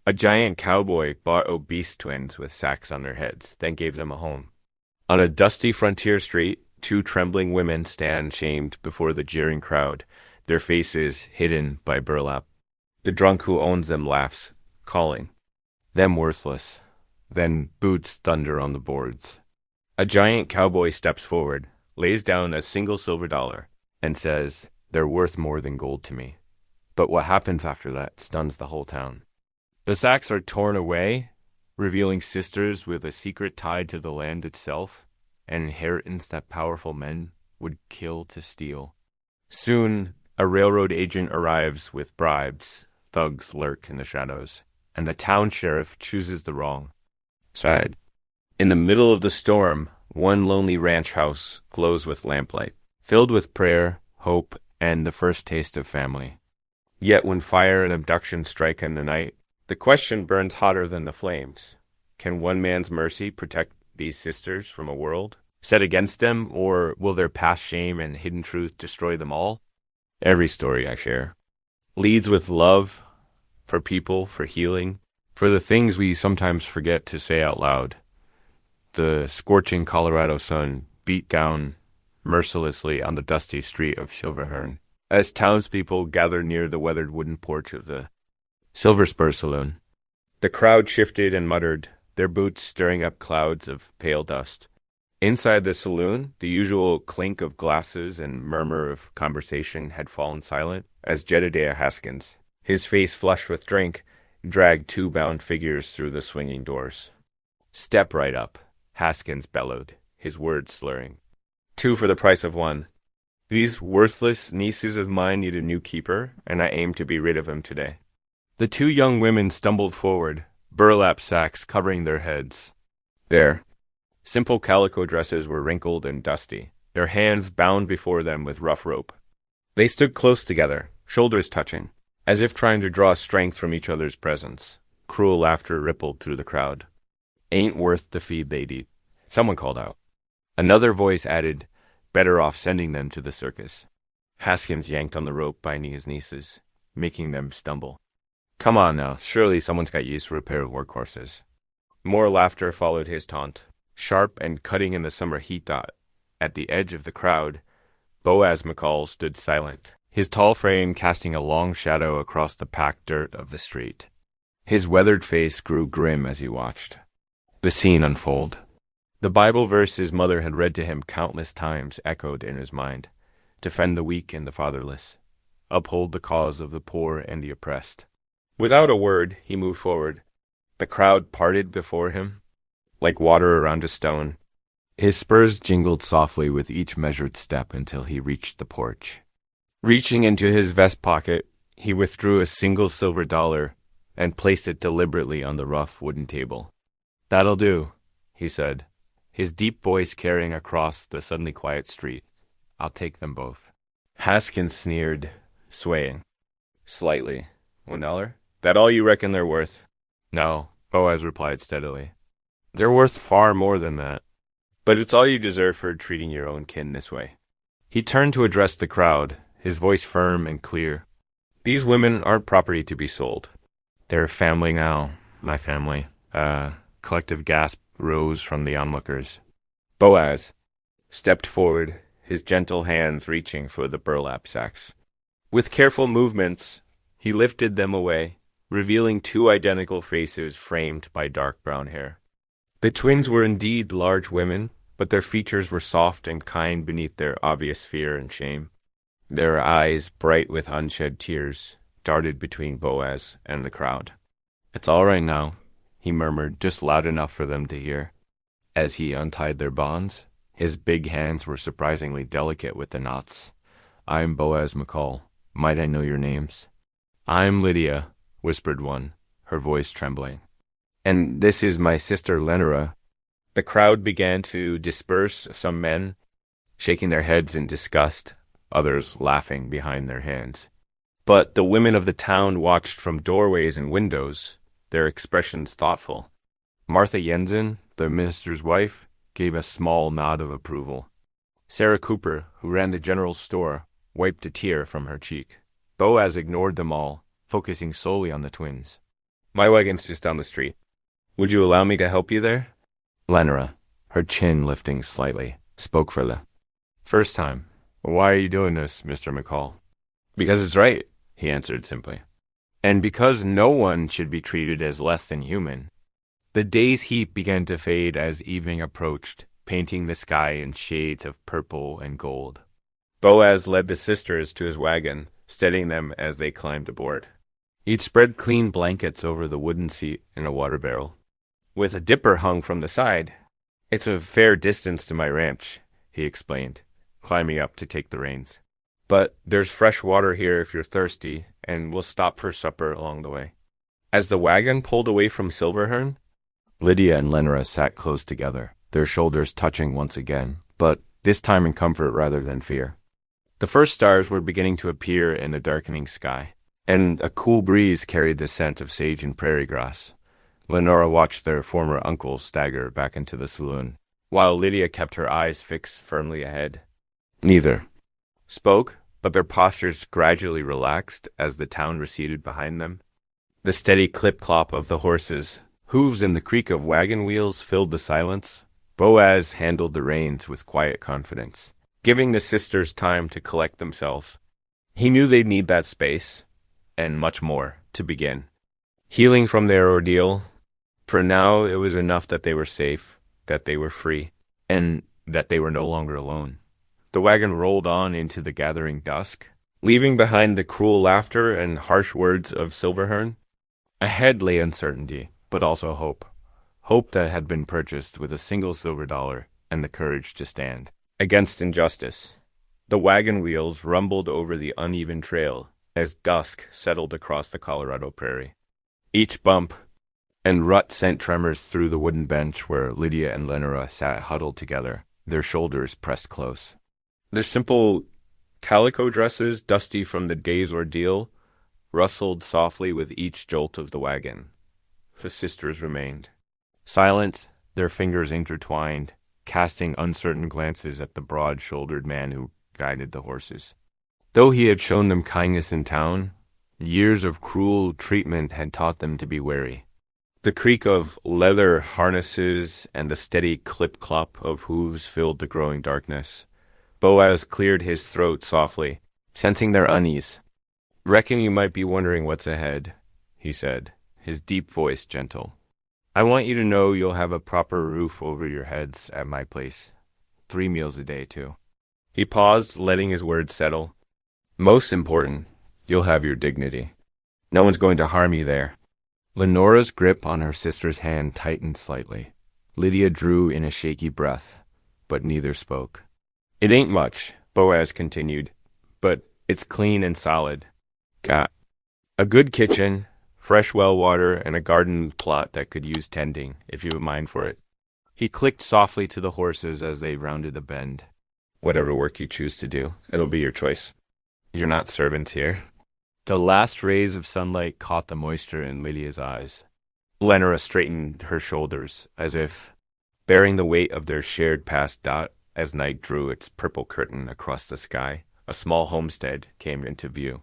A giant cowboy bought obese twins with sacks on their heads, then gave them a home. On a dusty frontier street, two trembling women stand shamed before the jeering crowd, their faces hidden by burlap. The drunk who owns them laughs, calling them worthless. Then boots thunder on the boards. A giant cowboy steps forward, lays down a single silver dollar, and says, "They're worth more than gold to me." But what happens after that stuns the whole town. The sacks are torn away, revealing sisters with a secret tied to the land itself, an inheritance that powerful men would kill to steal. Soon, a railroad agent arrives with bribes. Thugs lurk in the shadows, and the town sheriff chooses the wrong side. In the middle of the storm, one lonely ranch house glows with lamplight, filled with prayer, hope, and the first taste of family. Yet when fire and abduction strike in the night, the question burns hotter than the flames. Can one man's mercy protect these sisters from a world set against them, or will their past shame and hidden truth destroy them all? Every story I share leads with love for people, for healing, for the things we sometimes forget to say out loud. The scorching Colorado sun beat down mercilessly on the dusty street of Silverhorn as townspeople gather near the weathered wooden porch of the Silver Spur Saloon. The crowd shifted and muttered, their boots stirring up clouds of pale dust. Inside the saloon, the usual clink of glasses and murmur of conversation had fallen silent as Jedediah Haskins, his face flushed with drink, dragged two bound figures through the swinging doors. "Step right up," Haskins bellowed, his words slurring. "Two for the price of one. These worthless nieces of mine need a new keeper, and I aim to be rid of him today." The two young women stumbled forward, burlap sacks covering their heads. Their simple calico dresses were wrinkled and dusty, their hands bound before them with rough rope. They stood close together, shoulders touching, as if trying to draw strength from each other's presence. Cruel laughter rippled through the crowd. "Ain't worth the feed they'd eat," someone called out. Another voice added, "Better off sending them to the circus." Haskins yanked on the rope binding his nieces, making them stumble. "Come on now, surely someone's got use for a pair of workhorses." More laughter followed his taunt, sharp and cutting in the summer heat. At the edge of the crowd, Boaz McCall stood silent, his tall frame casting a long shadow across the packed dirt of the street. His weathered face grew grim as he watched the scene unfold. The Bible verse his mother had read to him countless times echoed in his mind. Defend the weak and the fatherless. Uphold the cause of the poor and the oppressed. Without a word, he moved forward. The crowd parted before him, like water around a stone. His spurs jingled softly with each measured step until he reached the porch. Reaching into his vest pocket, he withdrew a single silver dollar and placed it deliberately on the rough wooden table. "That'll do," he said, his deep voice carrying across the suddenly quiet street. "I'll take them both." Haskins sneered, swaying slightly. $1? That all you reckon they're worth?" "No," Boaz replied steadily. "They're worth far more than that. But it's all you deserve for treating your own kin this way." He turned to address the crowd, his voice firm and clear. "These women aren't property to be sold. They're family now, my family." A collective gasp rose from the onlookers. Boaz stepped forward, his gentle hands reaching for the burlap sacks. With careful movements, he lifted them away, revealing two identical faces framed by dark brown hair. The twins were indeed large women, but their features were soft and kind beneath their obvious fear and shame. Their eyes, bright with unshed tears, darted between Boaz and the crowd. "It's all right now," he murmured, just loud enough for them to hear. As he untied their bonds, his big hands were surprisingly delicate with the knots. "I'm Boaz McCall. Might I know your names?" "I'm Lydia," whispered one, her voice trembling. "And this is my sister Lenora." The crowd began to disperse, some men shaking their heads in disgust, others laughing behind their hands. But the women of the town watched from doorways and windows, their expressions thoughtful. Martha Jensen, the minister's wife, gave a small nod of approval. Sarah Cooper, who ran the general store, wiped a tear from her cheek. Boaz ignored them all, focusing solely on the twins. My wagon's just down the street. Would you allow me to help you there? Lenora, her chin lifting slightly, spoke for the first time. Why are you doing this, Mr. McCall? Because it's right, he answered simply. And because no one should be treated as less than human. The day's heat began to fade as evening approached, painting the sky in shades of purple and gold. Boaz led the sisters to his wagon, steadying them as they climbed aboard. He'd spread clean blankets over the wooden seat and a water barrel, with a dipper hung from the side. It's a fair distance to my ranch, he explained, climbing up to take the reins. But there's fresh water here if you're thirsty, and we'll stop for supper along the way. As the wagon pulled away from Silverhorn, Lydia and Lenora sat close together, their shoulders touching once again, but this time in comfort rather than fear. The first stars were beginning to appear in the darkening sky, and a cool breeze carried the scent of sage and prairie grass. Lenora watched their former uncle stagger back into the saloon, while Lydia kept her eyes fixed firmly ahead. Neither spoke, but their postures gradually relaxed as the town receded behind them. The steady clip-clop of the horses, hooves and the creak of wagon wheels filled the silence. Boaz handled the reins with quiet confidence, giving the sisters time to collect themselves. He knew they'd need that space, and much more, to begin. Healing from their ordeal. For now, it was enough that they were safe, that they were free, and that they were no longer alone. The wagon rolled on into the gathering dusk, leaving behind the cruel laughter and harsh words of Silverhorn. Ahead lay uncertainty, but also hope. Hope that had been purchased with a single silver dollar and the courage to stand against injustice. The wagon wheels rumbled over the uneven trail as dusk settled across the Colorado prairie. Each bump and rut sent tremors through the wooden bench where Lydia and Lenora sat huddled together, their shoulders pressed close. Their simple calico dresses, dusty from the day's ordeal, rustled softly with each jolt of the wagon. The sisters remained silent, their fingers intertwined, casting uncertain glances at the broad-shouldered man who guided the horses. Though he had shown them kindness in town, years of cruel treatment had taught them to be wary. The creak of leather harnesses and the steady clip-clop of hooves filled the growing darkness. Boaz cleared his throat softly, sensing their unease. "Reckon you might be wondering what's ahead," he said, his deep voice gentle. "I want you to know you'll have a proper roof over your heads at my place. 3 meals a day, too." He paused, letting his words settle. "Most important, you'll have your dignity. No one's going to harm you there." Lenora's grip on her sister's hand tightened slightly. Lydia drew in a shaky breath, but neither spoke. "It ain't much," Boaz continued, "but it's clean and solid. Got a good kitchen, fresh well water, and a garden plot that could use tending, if you have a mind for it." He clicked softly to the horses as they rounded the bend. "Whatever work you choose to do, it'll be your choice. You're not servants here." The last rays of sunlight caught the moisture in Lydia's eyes. Lenora straightened her shoulders, as if bearing the weight of their shared past dot. As night drew its purple curtain across the sky, a small homestead came into view.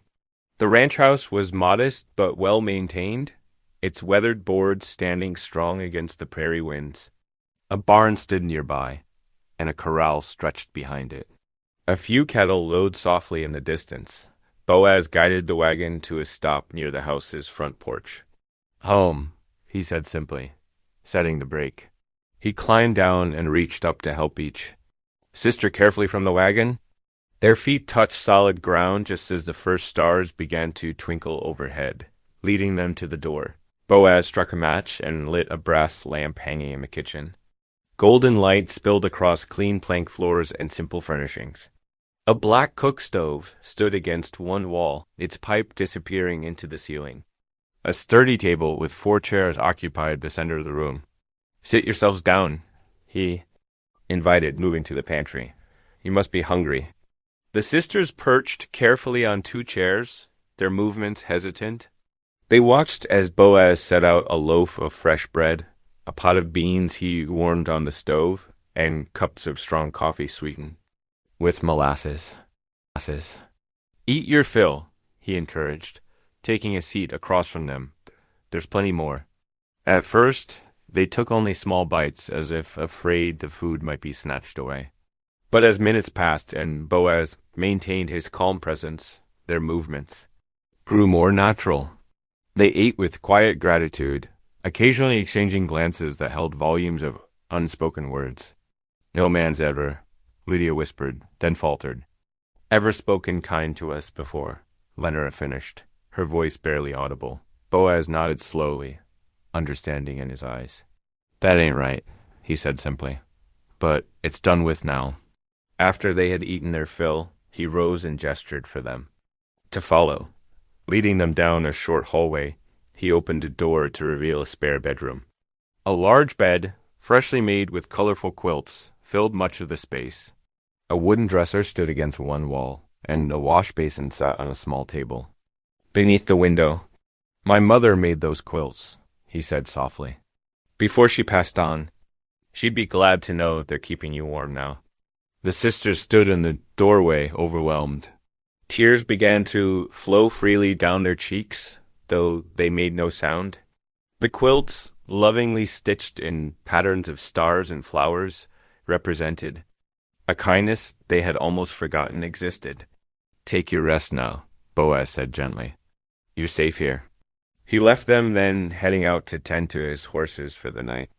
The ranch house was modest but well maintained, its weathered boards standing strong against the prairie winds. A barn stood nearby, and a corral stretched behind it. A few cattle lowed softly in the distance. Boaz guided the wagon to a stop near the house's front porch. "Home," he said simply, setting the brake. He climbed down and reached up to help each. Sister carefully from the wagon. Their feet touched solid ground just as the first stars began to twinkle overhead, leading them to the door. Boaz struck a match and lit a brass lamp hanging in the kitchen. Golden light spilled across clean plank floors and simple furnishings. A black cook stove stood against one wall, its pipe disappearing into the ceiling. A sturdy table with 4 chairs occupied the center of the room. "Sit yourselves down," he invited, moving to the pantry. "You must be hungry." The sisters perched carefully on 2 chairs, their movements hesitant. They watched as Boaz set out a loaf of fresh bread, a pot of beans he warmed on the stove, and cups of strong coffee sweetened with molasses. "Eat your fill," he encouraged, taking a seat across from them. There's plenty more. At first, they took only small bites, as if afraid the food might be snatched away. But as minutes passed and Boaz maintained his calm presence, their movements grew more natural. They ate with quiet gratitude, occasionally exchanging glances that held volumes of unspoken words. "No man's ever," Lydia whispered, then faltered. "Ever spoken kind to us before," Lenora finished, her voice barely audible. Boaz nodded slowly, understanding in his eyes. "That ain't right," he said simply. "But it's done with now." After they had eaten their fill, he rose and gestured for them to follow. Leading them down a short hallway, he opened a door to reveal a spare bedroom. A large bed, freshly made with colorful quilts, filled much of the space. A wooden dresser stood against one wall, and a wash basin sat on a small table. Beneath the window, "My mother made those quilts," he said softly. Before she passed on, "She'd be glad to know they're keeping you warm now." The sisters stood in the doorway, overwhelmed. Tears began to flow freely down their cheeks, though they made no sound. The quilts, lovingly stitched in patterns of stars and flowers, represented a kindness they had almost forgotten existed. "Take your rest now," Boaz said gently. "You're safe here." He left them, then heading out to tend to his horses for the night.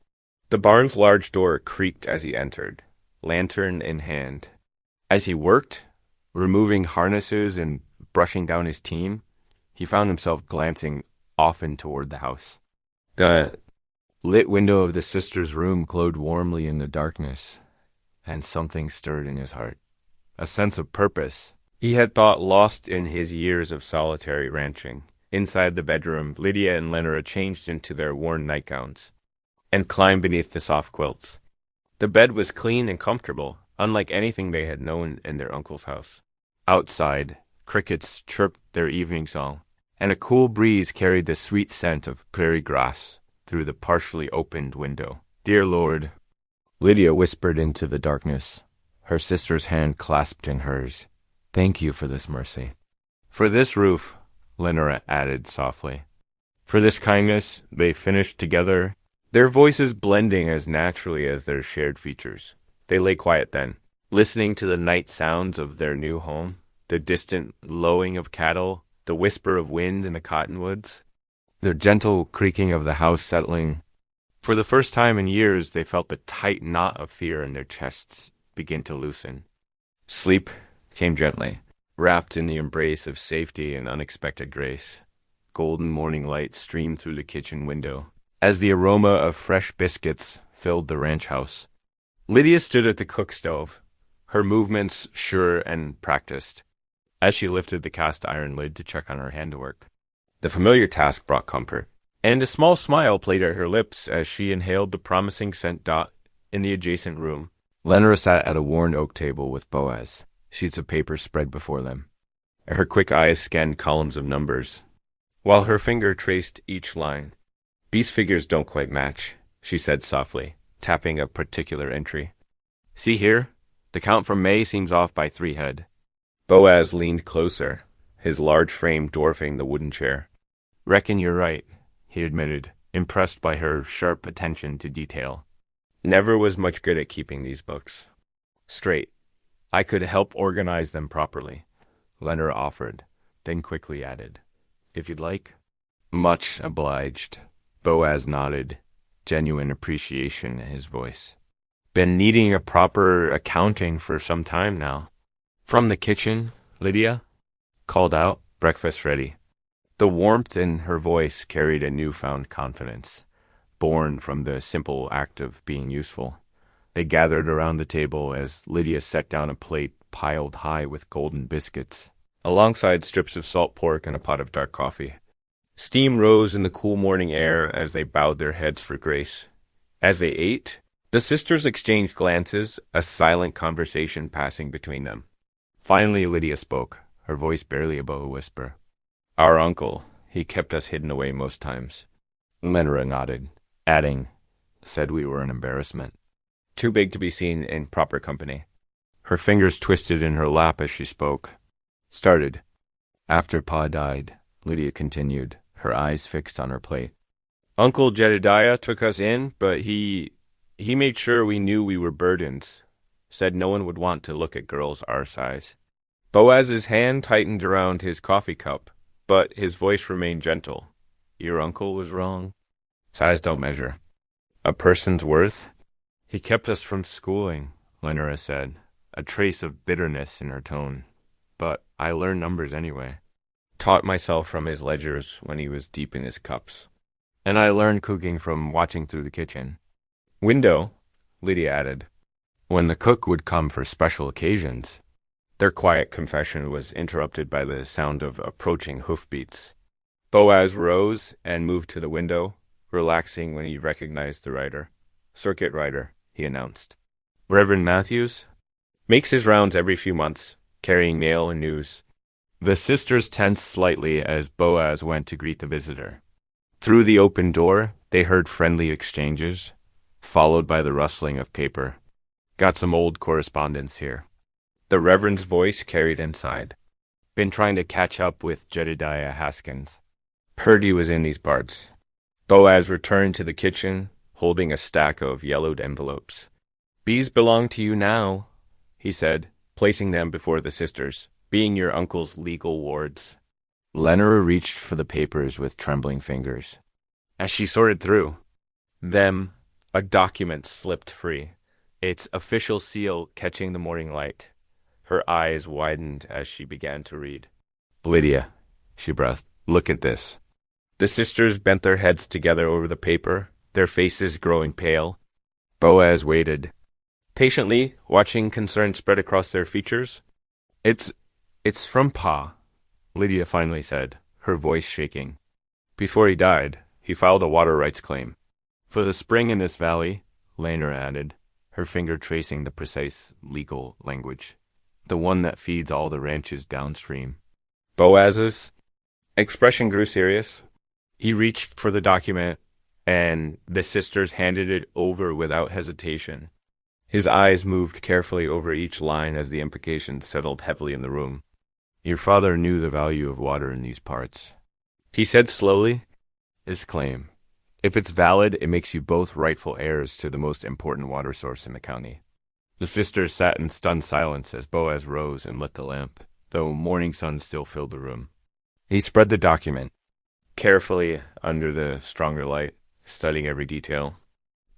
The barn's large door creaked as he entered, lantern in hand. As he worked, removing harnesses and brushing down his team, he found himself glancing often toward the house. The lit window of the sisters' room glowed warmly in the darkness, and something stirred in his heart. A sense of purpose he had thought lost in his years of solitary ranching. Inside the bedroom, Lydia and Lenora changed into their worn nightgowns and climbed beneath the soft quilts. The bed was clean and comfortable, unlike anything they had known in their uncle's house. Outside, crickets chirped their evening song, and a cool breeze carried the sweet scent of prairie grass through the partially opened window. "Dear Lord," Lydia whispered into the darkness, her sister's hand clasped in hers. "Thank you for this mercy." "For this roof," Lenora added softly. "For this kindness," they finished together, their voices blending as naturally as their shared features. They lay quiet then, listening to the night sounds of their new home, the distant lowing of cattle, the whisper of wind in the cottonwoods, the gentle creaking of the house settling. For the first time in years, they felt the tight knot of fear in their chests begin to loosen. Sleep came gently, wrapped in the embrace of safety and unexpected grace. Golden morning light streamed through the kitchen window as the aroma of fresh biscuits filled the ranch house. Lydia stood at the cook stove, her movements sure and practiced, as she lifted the cast iron lid to check on her handiwork. The familiar task brought comfort, and a small smile played at her lips as she inhaled the promising scent dot in the adjacent room. Lenora sat at a worn oak table with Boaz, sheets of paper spread before them. Her quick eyes scanned columns of numbers, while her finger traced each line. "These figures don't quite match," she said softly, tapping a particular entry. "See here? The count from May seems off by 3 head. Boaz leaned closer, his large frame dwarfing the wooden chair. "Reckon you're right," he admitted, impressed by her sharp attention to detail. "Never was much good at keeping these books straight. I could help organize them properly," Lenora offered, then quickly added, "If you'd like." "Much obliged," Boaz nodded, genuine appreciation in his voice. "Been needing a proper accounting for some time now." "From the kitchen, Lydia?" called out, "Breakfast ready." The warmth in her voice carried a newfound confidence, born from the simple act of being useful. They gathered around the table as Lydia set down a plate piled high with golden biscuits, alongside strips of salt pork and a pot of dark coffee. Steam rose in the cool morning air as they bowed their heads for grace. As they ate, the sisters exchanged glances, a silent conversation passing between them. Finally, Lydia spoke, her voice barely above a whisper. "Our uncle, he kept us hidden away most times." Lenora nodded, adding, "Said we were an embarrassment. Too big to be seen in proper company." Her fingers twisted in her lap as she spoke. "Started. After Pa died," Lydia continued, her eyes fixed on her plate. Uncle Jedediah took us in, but he made sure we knew we were burdens. Said no one would want to look at girls our size. Boaz's hand tightened around his coffee cup, but his voice remained gentle. Your uncle was wrong. Size don't measure a person's worth. He kept us from schooling, Lenora said, a trace of bitterness in her tone. But I learned numbers anyway. Taught myself from his ledgers when he was deep in his cups. And I learned cooking from watching through the kitchen. Window, Lydia added, when the cook would come for special occasions. Their quiet confession was interrupted by the sound of approaching hoofbeats. Boaz rose and moved to the window, relaxing when he recognized the rider. Circuit rider, he announced. Reverend Matthews? Makes his rounds every few months, carrying mail and news. The sisters tensed slightly as Boaz went to greet the visitor. Through the open door, they heard friendly exchanges, followed by the rustling of paper. Got some old correspondence here. The Reverend's voice carried inside. Been trying to catch up with Jedediah Haskins. Heard he was in these parts. Boaz returned to the kitchen, holding a stack of yellowed envelopes. These belong to you now, he said, placing them before the sisters, being your uncle's legal wards. Lenora reached for the papers with trembling fingers. As she sorted through them, a document slipped free, its official seal catching the morning light. Her eyes widened as she began to read. Lydia, she breathed, look at this. The sisters bent their heads together over the paper, their faces growing pale. Boaz waited, patiently watching concern spread across their features. It's from Pa, Lydia finally said, her voice shaking. Before he died, he filed a water rights claim. For the spring in this valley, Lenora added, her finger tracing the precise legal language. The one that feeds all the ranches downstream. Boaz's expression grew serious. He reached for the document, and the sisters handed it over without hesitation. His eyes moved carefully over each line as the implications settled heavily in the room. Your father knew the value of water in these parts. He said slowly, his claim. If it's valid, it makes you both rightful heirs to the most important water source in the county. The sisters sat in stunned silence as Boaz rose and lit the lamp, though morning sun still filled the room. He spread the document, carefully under the stronger light, studying every detail.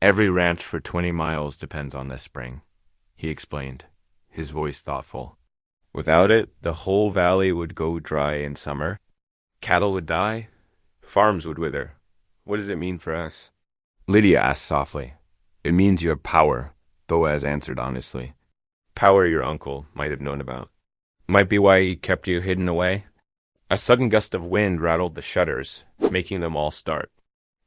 Every ranch for 20 miles depends on this spring, he explained, his voice thoughtful. Without it, the whole valley would go dry in summer. Cattle would die. Farms would wither. What does it mean for us? Lydia asked softly. It means you have power, Boaz answered honestly. Power your uncle might have known about. Might be why he kept you hidden away. A sudden gust of wind rattled the shutters, making them all start.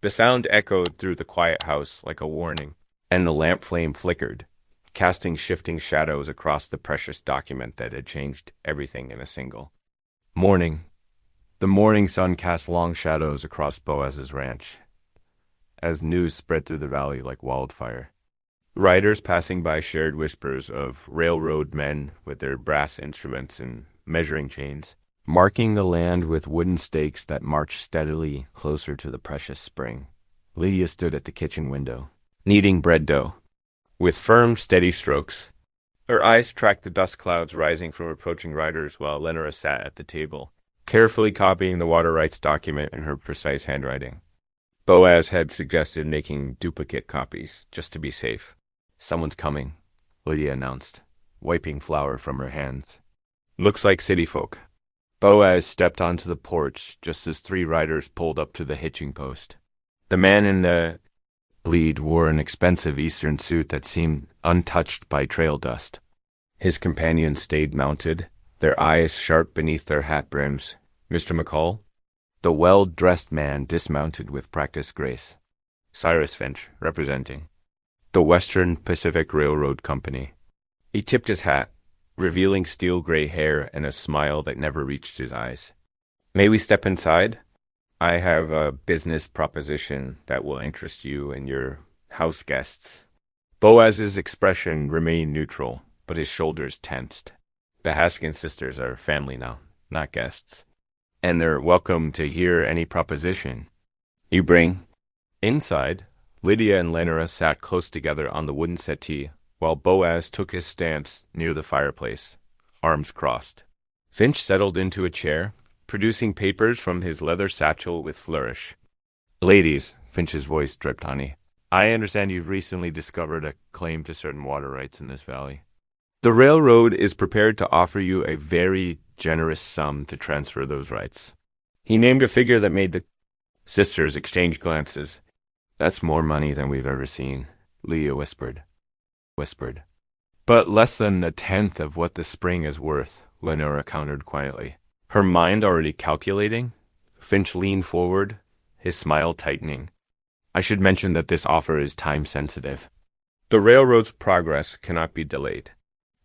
The sound echoed through the quiet house like a warning, and the lamp flame flickered, casting shifting shadows across the precious document that had changed everything in a single. Morning. The morning sun cast long shadows across Boaz's ranch, as news spread through the valley like wildfire. Riders passing by shared whispers of railroad men with their brass instruments and measuring chains, marking the land with wooden stakes that marched steadily closer to the precious spring. Lydia stood at the kitchen window, kneading bread dough. With firm, steady strokes, her eyes tracked the dust clouds rising from approaching riders while Lenora sat at the table, carefully copying the water rights document in her precise handwriting. Boaz had suggested making duplicate copies, just to be safe. Someone's coming, Lydia announced, wiping flour from her hands. Looks like city folk. Boaz stepped onto the porch just as 3 riders pulled up to the hitching post. The man in the lead wore an expensive Eastern suit that seemed untouched by trail dust. His companions stayed mounted, their eyes sharp beneath their hat brims. Mr. McCall? The well-dressed man dismounted with practiced grace. Cyrus Finch, representing the Western Pacific Railroad Company. He tipped his hat, revealing steel-gray hair and a smile that never reached his eyes. May we step inside? I have a business proposition that will interest you and your house guests. Boaz's expression remained neutral, but his shoulders tensed. The Haskin sisters are family now, not guests, and they're welcome to hear any proposition you bring. Inside, Lydia and Lenora sat close together on the wooden settee, while Boaz took his stance near the fireplace, arms crossed. Finch settled into a chair, producing papers from his leather satchel with flourish. "Ladies," Finch's voice dripped honey, "I understand you've recently discovered a claim to certain water rights in this valley. The railroad is prepared to offer you a very generous sum to transfer those rights." He named a figure that made the sisters exchange glances. "That's more money than we've ever seen," Leah whispered. "But less than a tenth of what the spring is worth," Lenora countered quietly. Her mind already calculating, Finch leaned forward, his smile tightening. "I should mention that this offer is time-sensitive. The railroad's progress cannot be delayed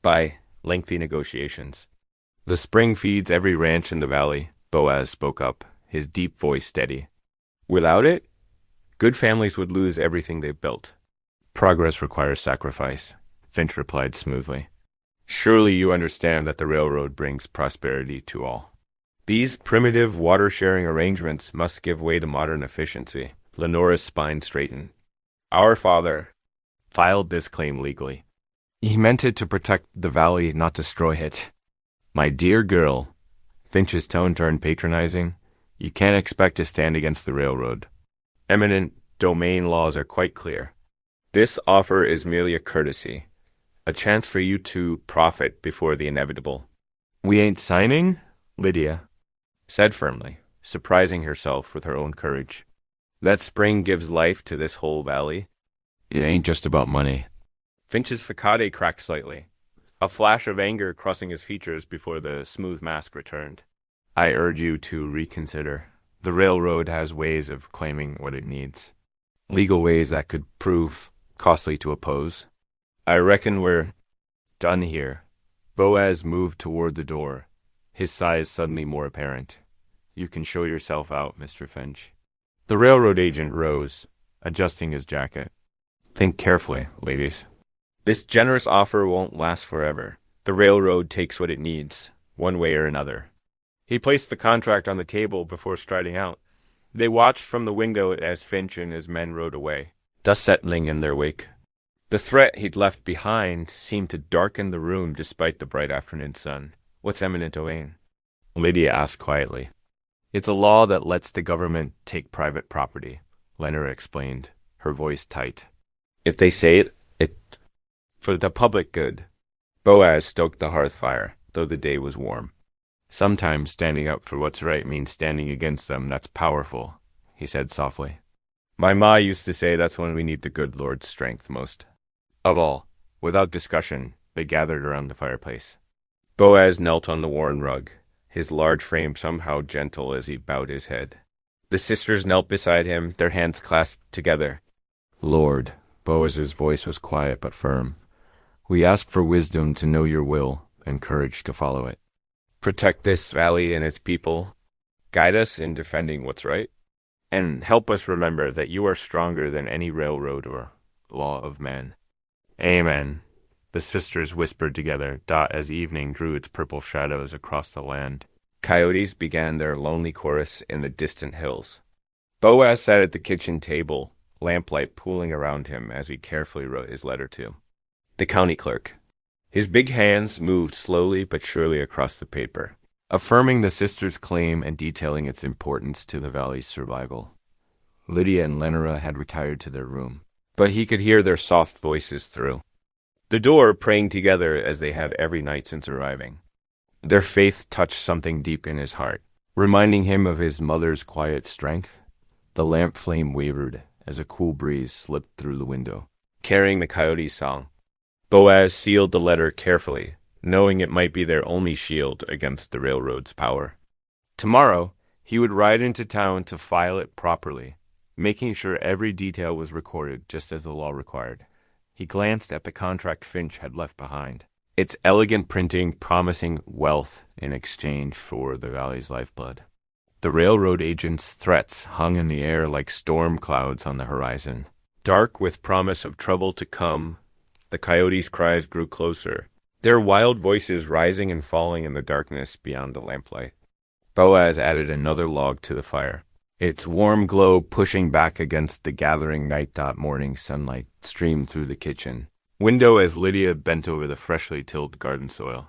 by lengthy negotiations. The spring feeds every ranch in the valley," Boaz spoke up, his deep voice steady. "Without it, good families would lose everything they've built." "Progress requires sacrifice," Finch replied smoothly. "Surely you understand that the railroad brings prosperity to all. These primitive water-sharing arrangements must give way to modern efficiency." Lenora's spine straightened. "Our father filed this claim legally. He meant it to protect the valley, not destroy it." "My dear girl," Finch's tone turned patronizing, "you can't expect to stand against the railroad. Eminent domain laws are quite clear. This offer is merely a courtesy, a chance for you to profit before the inevitable." "We ain't signing?" Lydia said firmly, surprising herself with her own courage. "That spring gives life to this whole valley. It ain't just about money." Finch's facade cracked slightly, a flash of anger crossing his features before the smooth mask returned. "I urge you to reconsider. The railroad has ways of claiming what it needs. Legal ways that could prove costly to oppose. I reckon we're done here." Boaz moved toward the door, his size suddenly more apparent. "You can show yourself out, Mr. Finch." The railroad agent rose, adjusting his jacket. "Think carefully, ladies. This generous offer won't last forever. The railroad takes what it needs, one way or another." He placed the contract on the table before striding out. They watched from the window as Finch and his men rode away, dust settling in their wake. The threat he'd left behind seemed to darken the room despite the bright afternoon sun. "What's eminent domain?" Lydia asked quietly. "It's a law that lets the government take private property," Lenora explained, her voice tight. "If they say it for the public good." Boaz stoked the hearth fire, though the day was warm. "Sometimes standing up for what's right means standing against them that's powerful," he said softly. "My ma used to say that's when we need the good Lord's strength most." Of all, without discussion, they gathered around the fireplace. Boaz knelt on the worn rug, his large frame somehow gentle as he bowed his head. The sisters knelt beside him, their hands clasped together. "Lord," Boaz's voice was quiet but firm, "we ask for wisdom to know your will and courage to follow it. Protect this valley and its people. Guide us in defending what's right. And help us remember that you are stronger than any railroad or law of man." "Amen," the sisters whispered together, as evening drew its purple shadows across the land. Coyotes began their lonely chorus in the distant hills. Boaz sat at the kitchen table, lamplight pooling around him as he carefully wrote his letter to the county clerk. His big hands moved slowly but surely across the paper, affirming the sisters' claim and detailing its importance to the valley's survival. Lydia and Lenora had retired to their room, but he could hear their soft voices through the door, praying together as they had every night since arriving. Their faith touched something deep in his heart, reminding him of his mother's quiet strength. The lamp flame wavered as a cool breeze slipped through the window, carrying the coyote's song. Boaz sealed the letter carefully, knowing it might be their only shield against the railroad's power. Tomorrow, he would ride into town to file it properly, making sure every detail was recorded just as the law required. He glanced at the contract Finch had left behind, its elegant printing promising wealth in exchange for the valley's lifeblood. The railroad agent's threats hung in the air like storm clouds on the horizon. Dark with promise of trouble to come, the coyotes' cries grew closer, their wild voices rising and falling in the darkness beyond the lamplight. Boaz added another log to the fire, Its warm glow pushing back against the gathering night. Morning sunlight streamed through the kitchen window as Lydia bent over the freshly tilled garden soil.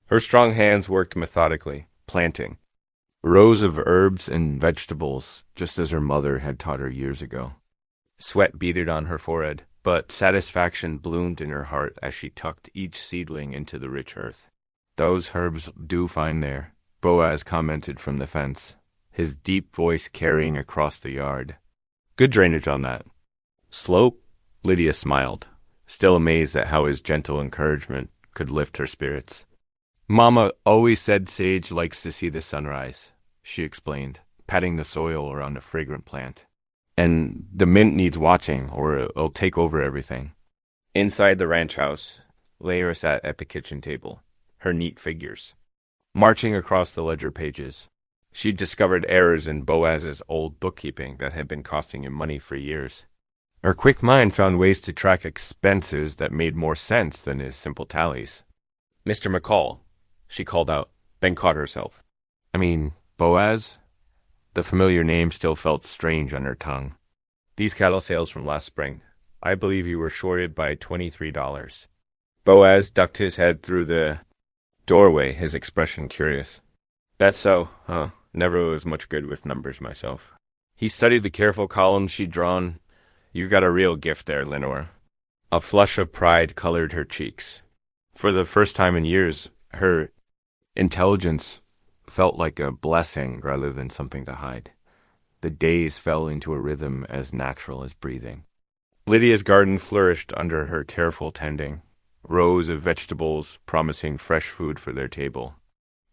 Her strong hands worked methodically, planting rows of herbs and vegetables, just as her mother had taught her years ago. Sweat beaded on her forehead, but satisfaction bloomed in her heart as she tucked each seedling into the rich earth. "Those herbs do fine there," Boaz commented from the fence, his deep voice carrying across the yard. "Good drainage on that." "Slope?" Lydia smiled, still amazed at how his gentle encouragement could lift her spirits. "Mama always said Sage likes to see the sunrise," she explained, patting the soil around a fragrant plant. "And the mint needs watching, or it'll take over everything." Inside the ranch house, Lyra sat at the kitchen table, her neat figures marching across the ledger pages. She'd discovered errors in Boaz's old bookkeeping that had been costing him money for years. Her quick mind found ways to track expenses that made more sense than his simple tallies. "Mr. McCall," she called out, then caught herself. "I mean, Boaz?" The familiar name still felt strange on her tongue. "These cattle sales from last spring. I believe you were shorted by $23. Boaz ducked his head through the doorway, his expression curious. "That's so, huh? Never was much good with numbers myself." He studied the careful columns she'd drawn. "You got a real gift there, Lenore." A flush of pride colored her cheeks. For the first time in years, her intelligence felt like a blessing rather than something to hide. The days fell into a rhythm as natural as breathing. Lydia's garden flourished under her careful tending, rows of vegetables promising fresh food for their table.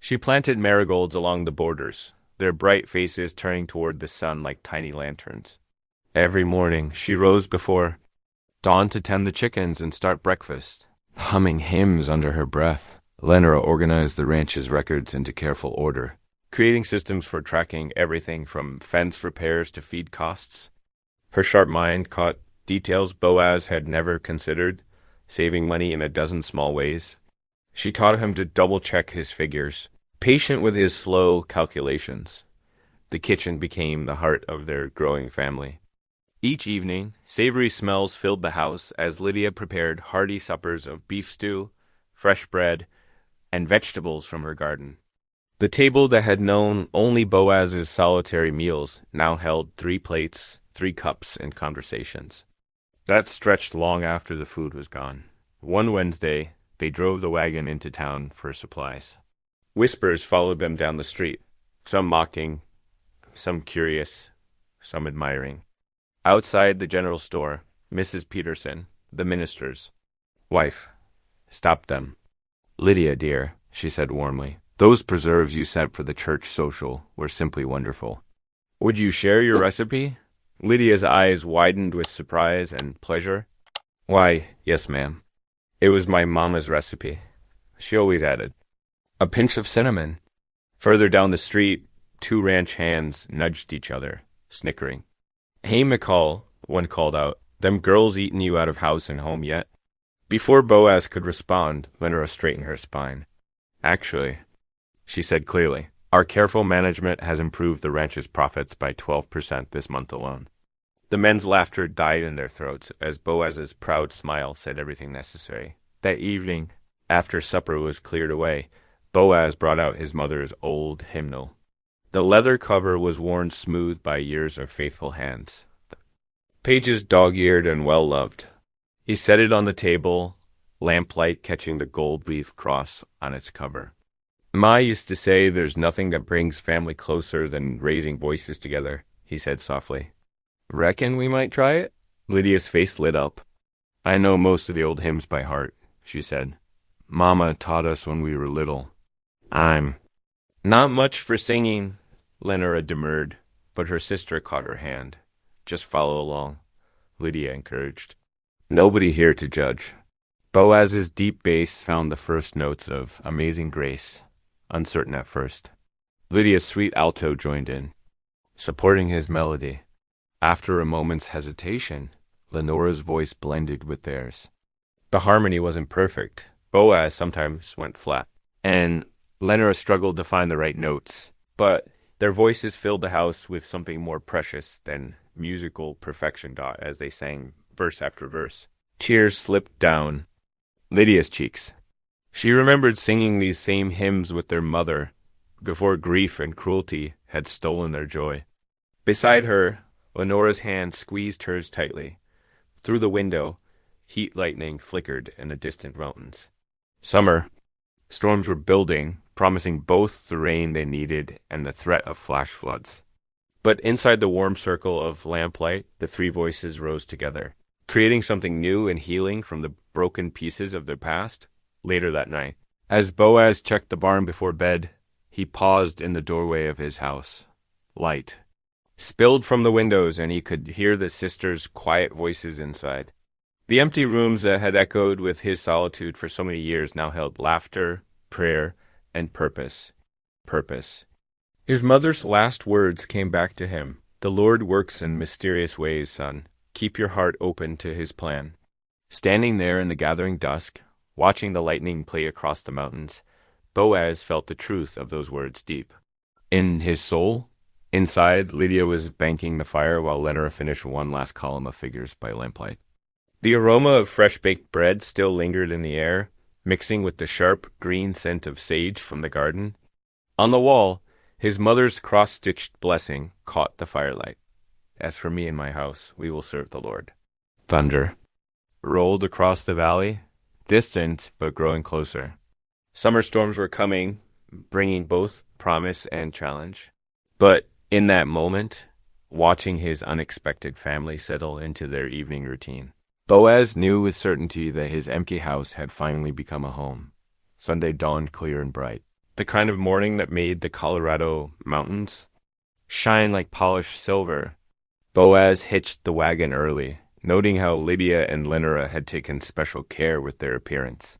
She planted marigolds along the borders, their bright faces turning toward the sun like tiny lanterns. Every morning, she rose before dawn to tend the chickens and start breakfast, humming hymns under her breath. Lenora organized the ranch's records into careful order, creating systems for tracking everything from fence repairs to feed costs. Her sharp mind caught details Boaz had never considered, saving money in a dozen small ways. She taught him to double-check his figures, patient with his slow calculations. The kitchen became the heart of their growing family. Each evening, savory smells filled the house as Lydia prepared hearty suppers of beef stew, fresh bread, and vegetables from her garden. The table that had known only Boaz's solitary meals now held 3 plates, 3 cups, and conversations. That stretched long after the food was gone. One Wednesday, they drove the wagon into town for supplies. Whispers followed them down the street, some mocking, some curious, some admiring. Outside the general store, Mrs. Peterson, the minister's wife, stopped them. "Lydia, dear," she said warmly, "those preserves you sent for the church social were simply wonderful. Would you share your recipe?" Lydia's eyes widened with surprise and pleasure. "Why, yes, ma'am. It was my mama's recipe," she always added. "A pinch of cinnamon." Further down the street, 2 ranch hands nudged each other, snickering. "Hey, McCall," one called out, "them girls eatin' you out of house and home yet?" Before Boaz could respond, Lenora straightened her spine. "Actually," she said clearly, "our careful management has improved the ranch's profits by 12% this month alone." The men's laughter died in their throats as Boaz's proud smile said everything necessary. That evening, after supper was cleared away, Boaz brought out his mother's old hymnal. The leather cover was worn smooth by years of faithful hands. Pages dog-eared and well-loved. He set it on the table, lamplight catching the gold leaf cross on its cover. "Ma used to say there's nothing that brings family closer than raising voices together," he said softly. "Reckon we might try it?" Lydia's face lit up. "I know most of the old hymns by heart," she said. "Mama taught us when we were little. I'm not much for singing," Lenora demurred, but her sister caught her hand. "Just follow along," Lydia encouraged. "Nobody here to judge." Boaz's deep bass found the first notes of Amazing Grace, uncertain at first. Lydia's sweet alto joined in, supporting his melody. After a moment's hesitation, Lenora's voice blended with theirs. The harmony wasn't perfect. Boaz sometimes went flat, and Lenora struggled to find the right notes, but Their voices filled the house with something more precious than musical perfection as they sang verse after verse. Tears slipped down Lydia's cheeks. She remembered singing these same hymns with their mother before grief and cruelty had stolen their joy. Beside her, Lenora's hand squeezed hers tightly. Through the window, heat lightning flickered in the distant mountains. Summer. Storms were building, promising both the rain they needed and the threat of flash floods. But inside the warm circle of lamplight, the three voices rose together, creating something new and healing from the broken pieces of their past. Later that night, as Boaz checked the barn before bed, he paused in the doorway of his house. Light spilled from the windows, and he could hear the sisters' quiet voices inside. The empty rooms that had echoed with his solitude for so many years now held laughter, prayer, and purpose. Purpose. His mother's last words came back to him. The Lord works in mysterious ways, son. Keep your heart open to his plan. Standing there in the gathering dusk, watching the lightning play across the mountains, Boaz felt the truth of those words deep. In his soul, inside, Lydia was banking the fire while Lenora finished one last column of figures by lamplight. The aroma of fresh-baked bread still lingered in the air, mixing with the sharp green scent of sage from the garden. On the wall, his mother's cross-stitched blessing caught the firelight. As for me and my house, we will serve the Lord. Thunder rolled across the valley, distant but growing closer. Summer storms were coming, bringing both promise and challenge. But in that moment, watching his unexpected family settle into their evening routine, Boaz knew with certainty that his empty house had finally become a home. Sunday dawned clear and bright, the kind of morning that made the Colorado mountains shine like polished silver. Boaz hitched the wagon early, noting how Lydia and Lenora had taken special care with their appearance.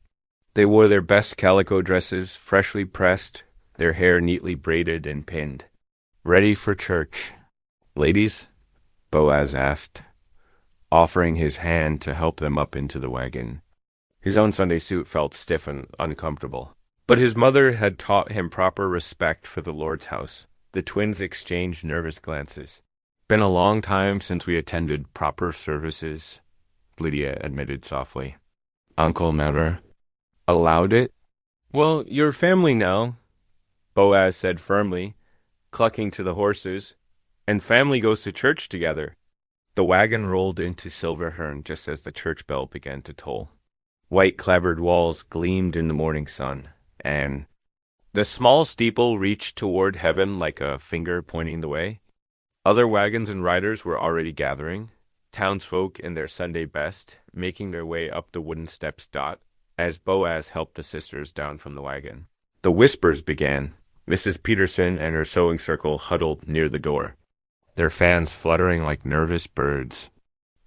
They wore their best calico dresses, freshly pressed, their hair neatly braided and pinned. Ready for church. Ladies? Boaz asked, offering his hand to help them up into the wagon. His own Sunday suit felt stiff and uncomfortable. But his mother had taught him proper respect for the Lord's house. The twins exchanged nervous glances. Been a long time since we attended proper services, Lydia admitted softly. Uncle never allowed it? Well, you're family now, Boaz said firmly, clucking to the horses, and family goes to church together. The wagon rolled into Silverhorn just as the church bell began to toll. White clapboard walls gleamed in the morning sun, and the small steeple reached toward heaven like a finger pointing the way. Other wagons and riders were already gathering, townsfolk in their Sunday best, making their way up the wooden steps as Boaz helped the sisters down from the wagon. The whispers began. Mrs. Peterson and her sewing circle huddled near the door, their fans fluttering like nervous birds.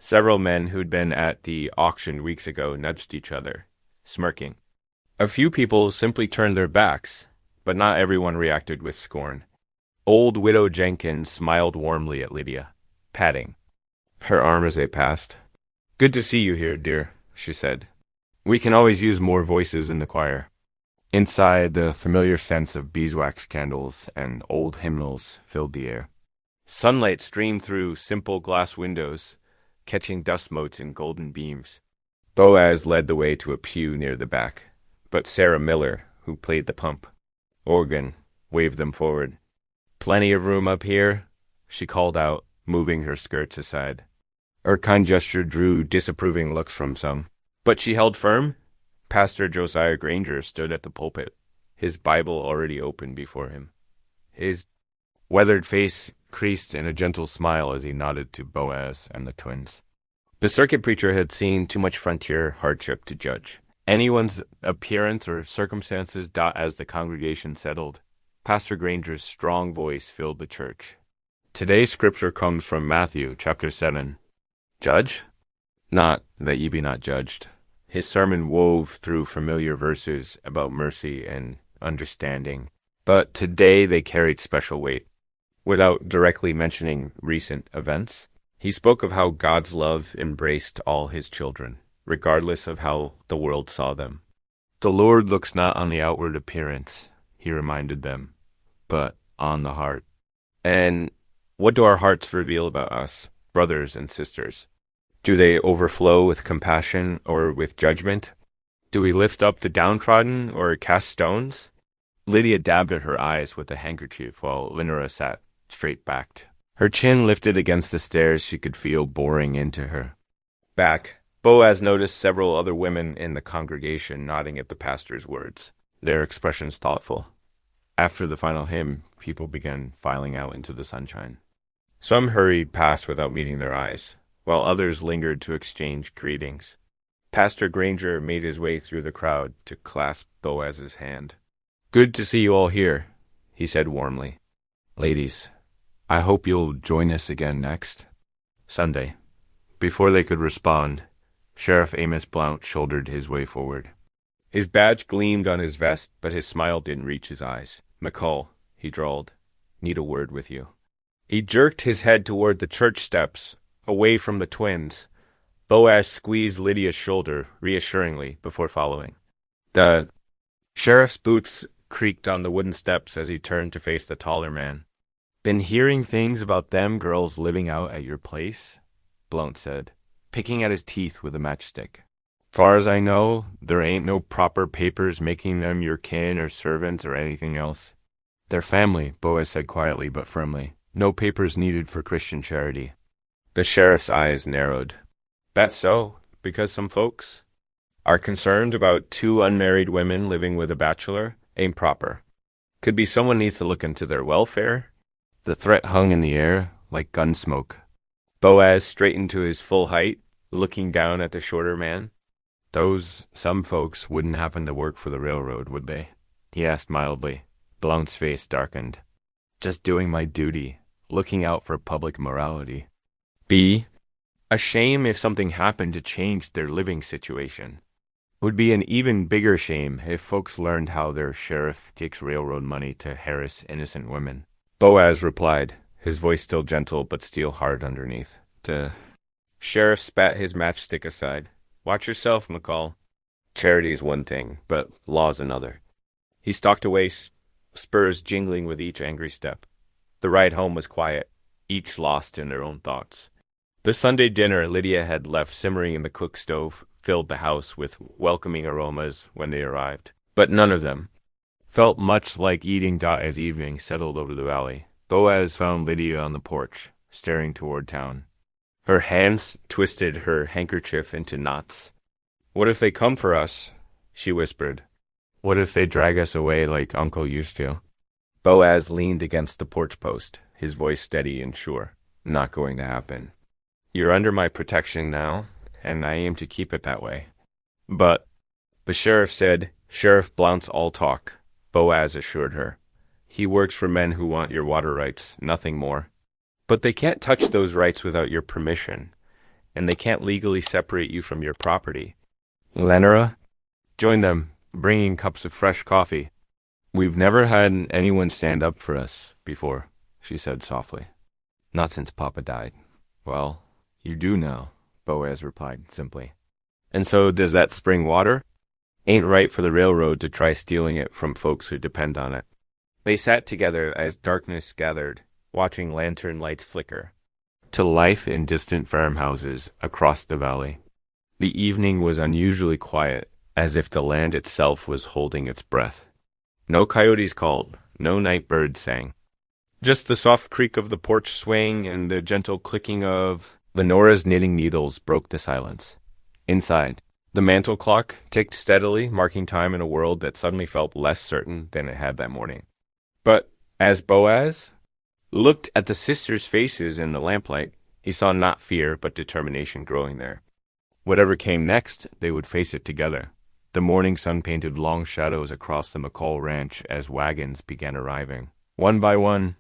Several men who'd been at the auction weeks ago nudged each other, smirking. A few people simply turned their backs, but not everyone reacted with scorn. Old Widow Jenkins smiled warmly at Lydia, patting her arm as they passed. Good to see you here, dear, she said. We can always use more voices in the choir. Inside, the familiar sense of beeswax candles and old hymnals filled the air. Sunlight streamed through simple glass windows, catching dust motes in golden beams. Boaz led the way to a pew near the back, but Sarah Miller, who played the pump organ, waved them forward. Plenty of room up here, she called out, moving her skirts aside. Her kind gesture drew disapproving looks from some, but she held firm. Pastor Josiah Granger stood at the pulpit, his Bible already open before him. His weathered face creased in a gentle smile as he nodded to Boaz and the twins. The circuit preacher had seen too much frontier hardship to judge anyone's appearance or circumstances. As the congregation settled, Pastor Granger's strong voice filled the church. Today's scripture comes from Matthew chapter 7. Judge? Not that ye be not judged. His sermon wove through familiar verses about mercy and understanding, but today they carried special weight. Without directly mentioning recent events, he spoke of how God's love embraced all his children, regardless of how the world saw them. The Lord looks not on the outward appearance, he reminded them, but on the heart. And what do our hearts reveal about us, brothers and sisters? Do they overflow with compassion or with judgment? Do we lift up the downtrodden or cast stones? Lydia dabbed at her eyes with a handkerchief while Lenora sat straight-backed. Her chin lifted against the stares she could feel boring into her. Back, Boaz noticed several other women in the congregation nodding at the pastor's words, their expressions thoughtful. After the final hymn, people began filing out into the sunshine. Some hurried past without meeting their eyes, while others lingered to exchange greetings. Pastor Granger made his way through the crowd to clasp Boaz's hand. "Good to see you all here," he said warmly. "Ladies, I hope you'll join us again next Sunday." Before they could respond, Sheriff Amos Blount shouldered his way forward. His badge gleamed on his vest, but his smile didn't reach his eyes. "McCall," he drawled, "need a word with you." He jerked his head toward the church steps, away from the twins. Boaz squeezed Lydia's shoulder reassuringly before following. The sheriff's boots creaked on the wooden steps as he turned to face the taller man. "Been hearing things about them girls living out at your place?" Blount said, picking at his teeth with a matchstick. "Far as I know, there ain't no proper papers making them your kin or servants or anything else." "They're family," Boaz said quietly but firmly. "No papers needed for Christian charity." The sheriff's eyes narrowed. "That's so, because some folks are concerned about two unmarried women living with a bachelor. Ain't proper. Could be someone needs to look into their welfare." The threat hung in the air like gun smoke. Boaz straightened to his full height, looking down at the shorter man. "Those some folks wouldn't happen to work for the railroad, would they?" he asked mildly. Blount's face darkened. "Just doing my duty, looking out for public morality." "Be a shame if something happened to change their living situation. Would be an even bigger shame if folks learned how their sheriff takes railroad money to harass innocent women." Boaz replied, his voice still gentle but steel hard underneath. The sheriff spat his matchstick aside. "Watch yourself, McCall. Charity's one thing, but law's another." He stalked away, spurs jingling with each angry step. The ride home was quiet, each lost in their own thoughts. The Sunday dinner Lydia had left simmering in the cook stove filled the house with welcoming aromas when they arrived, but none of them felt much like eating. As evening settled over the valley, Boaz found Lydia on the porch, staring toward town. Her hands twisted her handkerchief into knots. "What if they come for us?" she whispered. "What if they drag us away like Uncle used to?" Boaz leaned against the porch post, his voice steady and sure. "Not going to happen. You're under my protection now, and I aim to keep it that way." "But," the sheriff said, "Sheriff Blount's all talk," Boaz assured her. "He works for men who want your water rights, nothing more. But they can't touch those rights without your permission, and they can't legally separate you from your property." Lenora joined them, bringing cups of fresh coffee. "We've never had anyone stand up for us before," she said softly. "Not since Papa died." "Well, you do now," Boaz replied simply. "And so does that spring water? Ain't right for the railroad to try stealing it from folks who depend on it." They sat together as darkness gathered, watching lantern lights flicker to life in distant farmhouses across the valley. The evening was unusually quiet, as if the land itself was holding its breath. No coyotes called, no night birds sang. Just the soft creak of the porch swing and the gentle clicking of Lenora's knitting needles broke the silence. Inside, the mantel clock ticked steadily, marking time in a world that suddenly felt less certain than it had that morning. But as Boaz looked at the sisters' faces in the lamplight, he saw not fear but determination growing there. Whatever came next, they would face it together. The morning sun painted long shadows across the McCall ranch as wagons began arriving. One by one,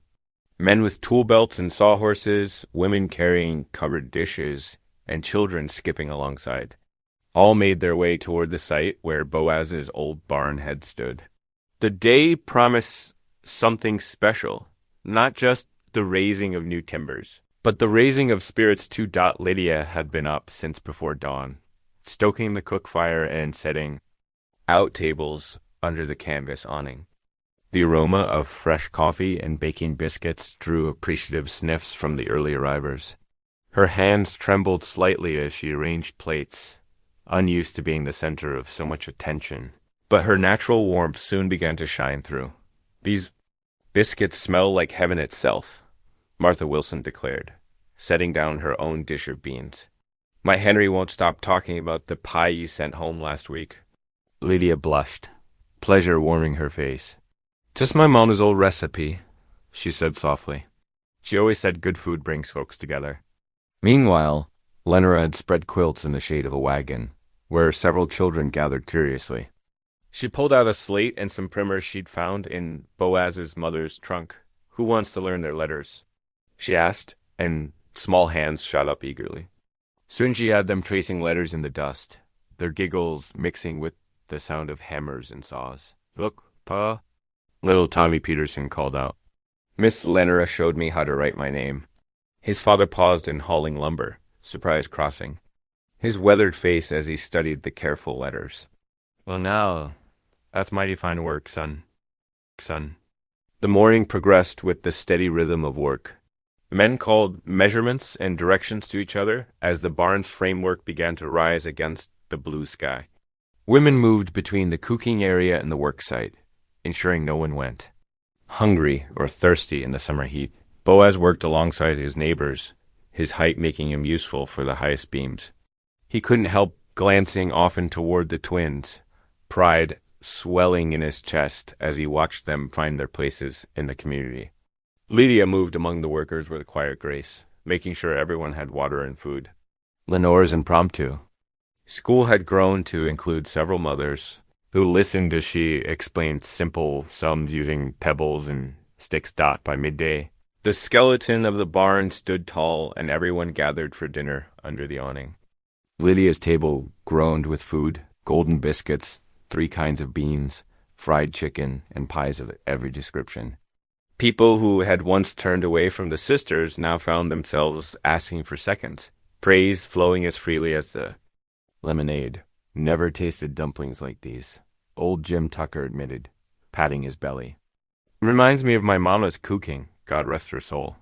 men with tool belts and sawhorses, women carrying covered dishes, and children skipping alongside, all made their way toward the site where Boaz's old barn had stood. The day promised something special, not just the raising of new timbers, but the raising of spirits too. Lydia had been up since before dawn, stoking the cook fire and setting out tables under the canvas awning. The aroma of fresh coffee and baking biscuits drew appreciative sniffs from the early arrivers. Her hands trembled slightly as she arranged plates, unused to being the center of so much attention. But her natural warmth soon began to shine through. "These biscuits smell like heaven itself," Martha Wilson declared, setting down her own dish of beans. "My Henry won't stop talking about the pie you sent home last week." Lydia blushed, pleasure warming her face. "Just my mama's old recipe," she said softly. She always said good food brings folks together. Meanwhile, Lenora had spread quilts in the shade of a wagon, where several children gathered curiously. She pulled out a slate and some primers she'd found in Boaz's mother's trunk. "Who wants to learn their letters?" she asked, and small hands shot up eagerly. Soon she had them tracing letters in the dust, their giggles mixing with the sound of hammers and saws. "Look, Pa," little Tommy Peterson called out. Miss Lenora showed me how to write my name. His father paused in hauling lumber, surprise crossing, his weathered face as he studied the careful letters. "Well now, that's mighty fine work, son. The morning progressed with the steady rhythm of work. Men called measurements and directions to each other as the barn's framework began to rise against the blue sky. Women moved between the cooking area and the work site, ensuring no one went hungry or thirsty in the summer heat. Boaz worked alongside his neighbors, his height making him useful for the highest beams. He couldn't help glancing often toward the twins, pride swelling in his chest as he watched them find their places in the community. Lydia moved among the workers with a quiet grace, making sure everyone had water and food. Lenore's impromptu. School had grown to include several mothers who listened as she explained simple sums using pebbles and sticks dot by midday. The skeleton of the barn stood tall, and everyone gathered for dinner under the awning. Lydia's table groaned with food, golden biscuits, 3 kinds of beans, fried chicken, and pies of every description. People who had once turned away from the sisters now found themselves asking for seconds, praise flowing as freely as the lemonade. "Never tasted dumplings like these," old Jim Tucker admitted, patting his belly. "Reminds me of my mama's cooking, God rest her soul."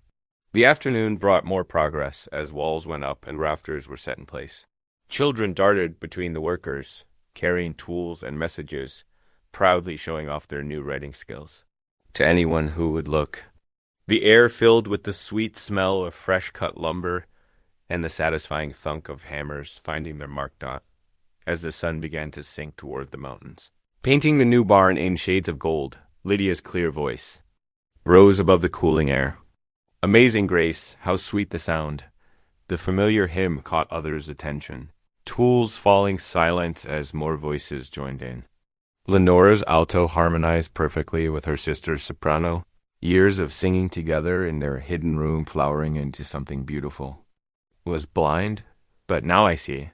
The afternoon brought more progress as walls went up and rafters were set in place. Children darted between the workers, carrying tools and messages, proudly showing off their new writing skills to anyone who would look. The air filled with the sweet smell of fresh-cut lumber and the satisfying thunk of hammers finding their marked dot as the sun began to sink toward the mountains. Painting the new barn in shades of gold, Lydia's clear voice rose above the cooling air. Amazing grace, how sweet the sound. The familiar hymn caught others' attention, tools falling silent as more voices joined in. Lenora's alto harmonized perfectly with her sister's soprano, years of singing together in their hidden room flowering into something beautiful. Was blind, but now I see.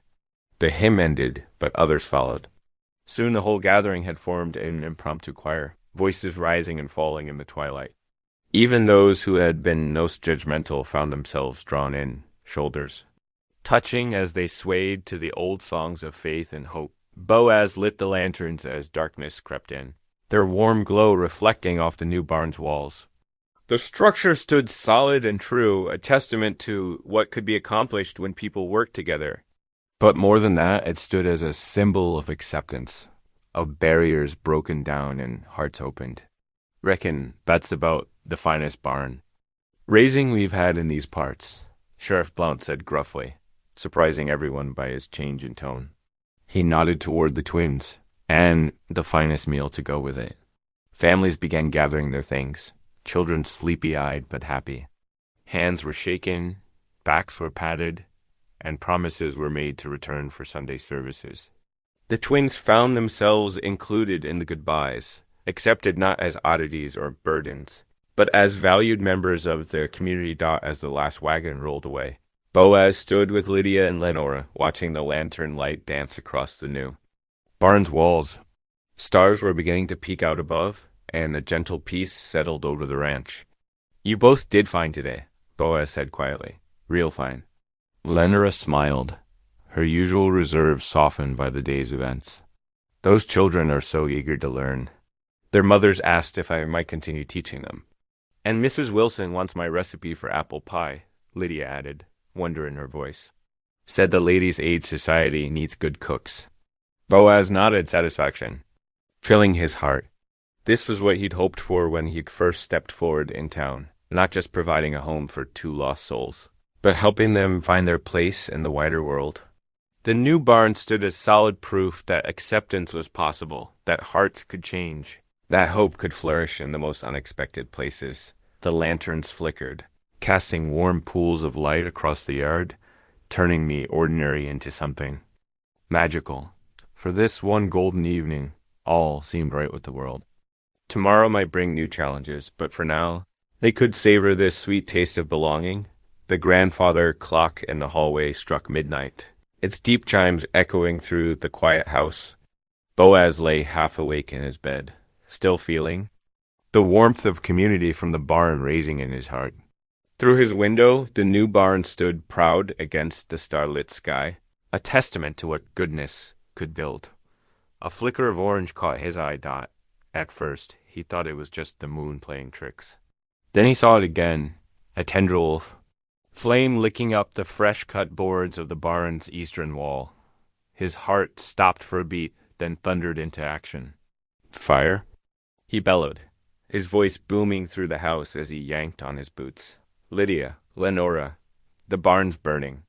The hymn ended, but others followed. Soon the whole gathering had formed an impromptu choir, voices rising and falling in the twilight. Even those who had been most judgmental found themselves drawn in, shoulders touching as they swayed to the old songs of faith and hope. Boaz lit the lanterns as darkness crept in, their warm glow reflecting off the new barn's walls. The structure stood solid and true, a testament to what could be accomplished when people worked together. But more than that, it stood as a symbol of acceptance, of barriers broken down and hearts opened. Reckon that's about the finest barn raising we've had in these parts, Sheriff Blount said gruffly, surprising everyone by his change in tone. He nodded toward the twins, and the finest meal to go with it. Families began gathering their things, children sleepy-eyed but happy. Hands were shaken, backs were patted, and promises were made to return for Sunday services. The twins found themselves included in the goodbyes, accepted not as oddities or burdens, but as valued members of their community as the last wagon rolled away. Boaz stood with Lydia and Lenora, watching the lantern light dance across the new barn's walls. Stars were beginning to peek out above, and a gentle peace settled over the ranch. "You both did fine today," Boaz said quietly. "Real fine." Lenora smiled, her usual reserve softened by the day's events. "Those children are so eager to learn. Their mothers asked if I might continue teaching them. And Mrs. Wilson wants my recipe for apple pie, Lydia added, wonder in her voice. Said the Ladies' Aid Society needs good cooks. Boaz nodded satisfaction, filling his heart. This was what he'd hoped for when he first stepped forward in town, not just providing a home for two lost souls, but helping them find their place in the wider world. The new barn stood as solid proof that acceptance was possible, that hearts could change, that hope could flourish in the most unexpected places. The lanterns flickered, casting warm pools of light across the yard, turning the ordinary into something magical. For this one golden evening, all seemed right with the world. Tomorrow might bring new challenges, but for now, they could savor this sweet taste of belonging. The grandfather clock in the hallway struck midnight, its deep chimes echoing through the quiet house. Boaz lay half awake in his bed, still feeling the warmth of community from the barn raising in his heart. Through his window, the new barn stood proud against the starlit sky, a testament to what goodness could build. A flicker of orange caught his eye. At first, he thought it was just the moon playing tricks. Then he saw it again, a tendril of flame licking up the fresh-cut boards of the barn's eastern wall. His heart stopped for a beat, then thundered into action. Fire? He bellowed, his voice booming through the house as he yanked on his boots. Lydia, Lenora, the barn's burning.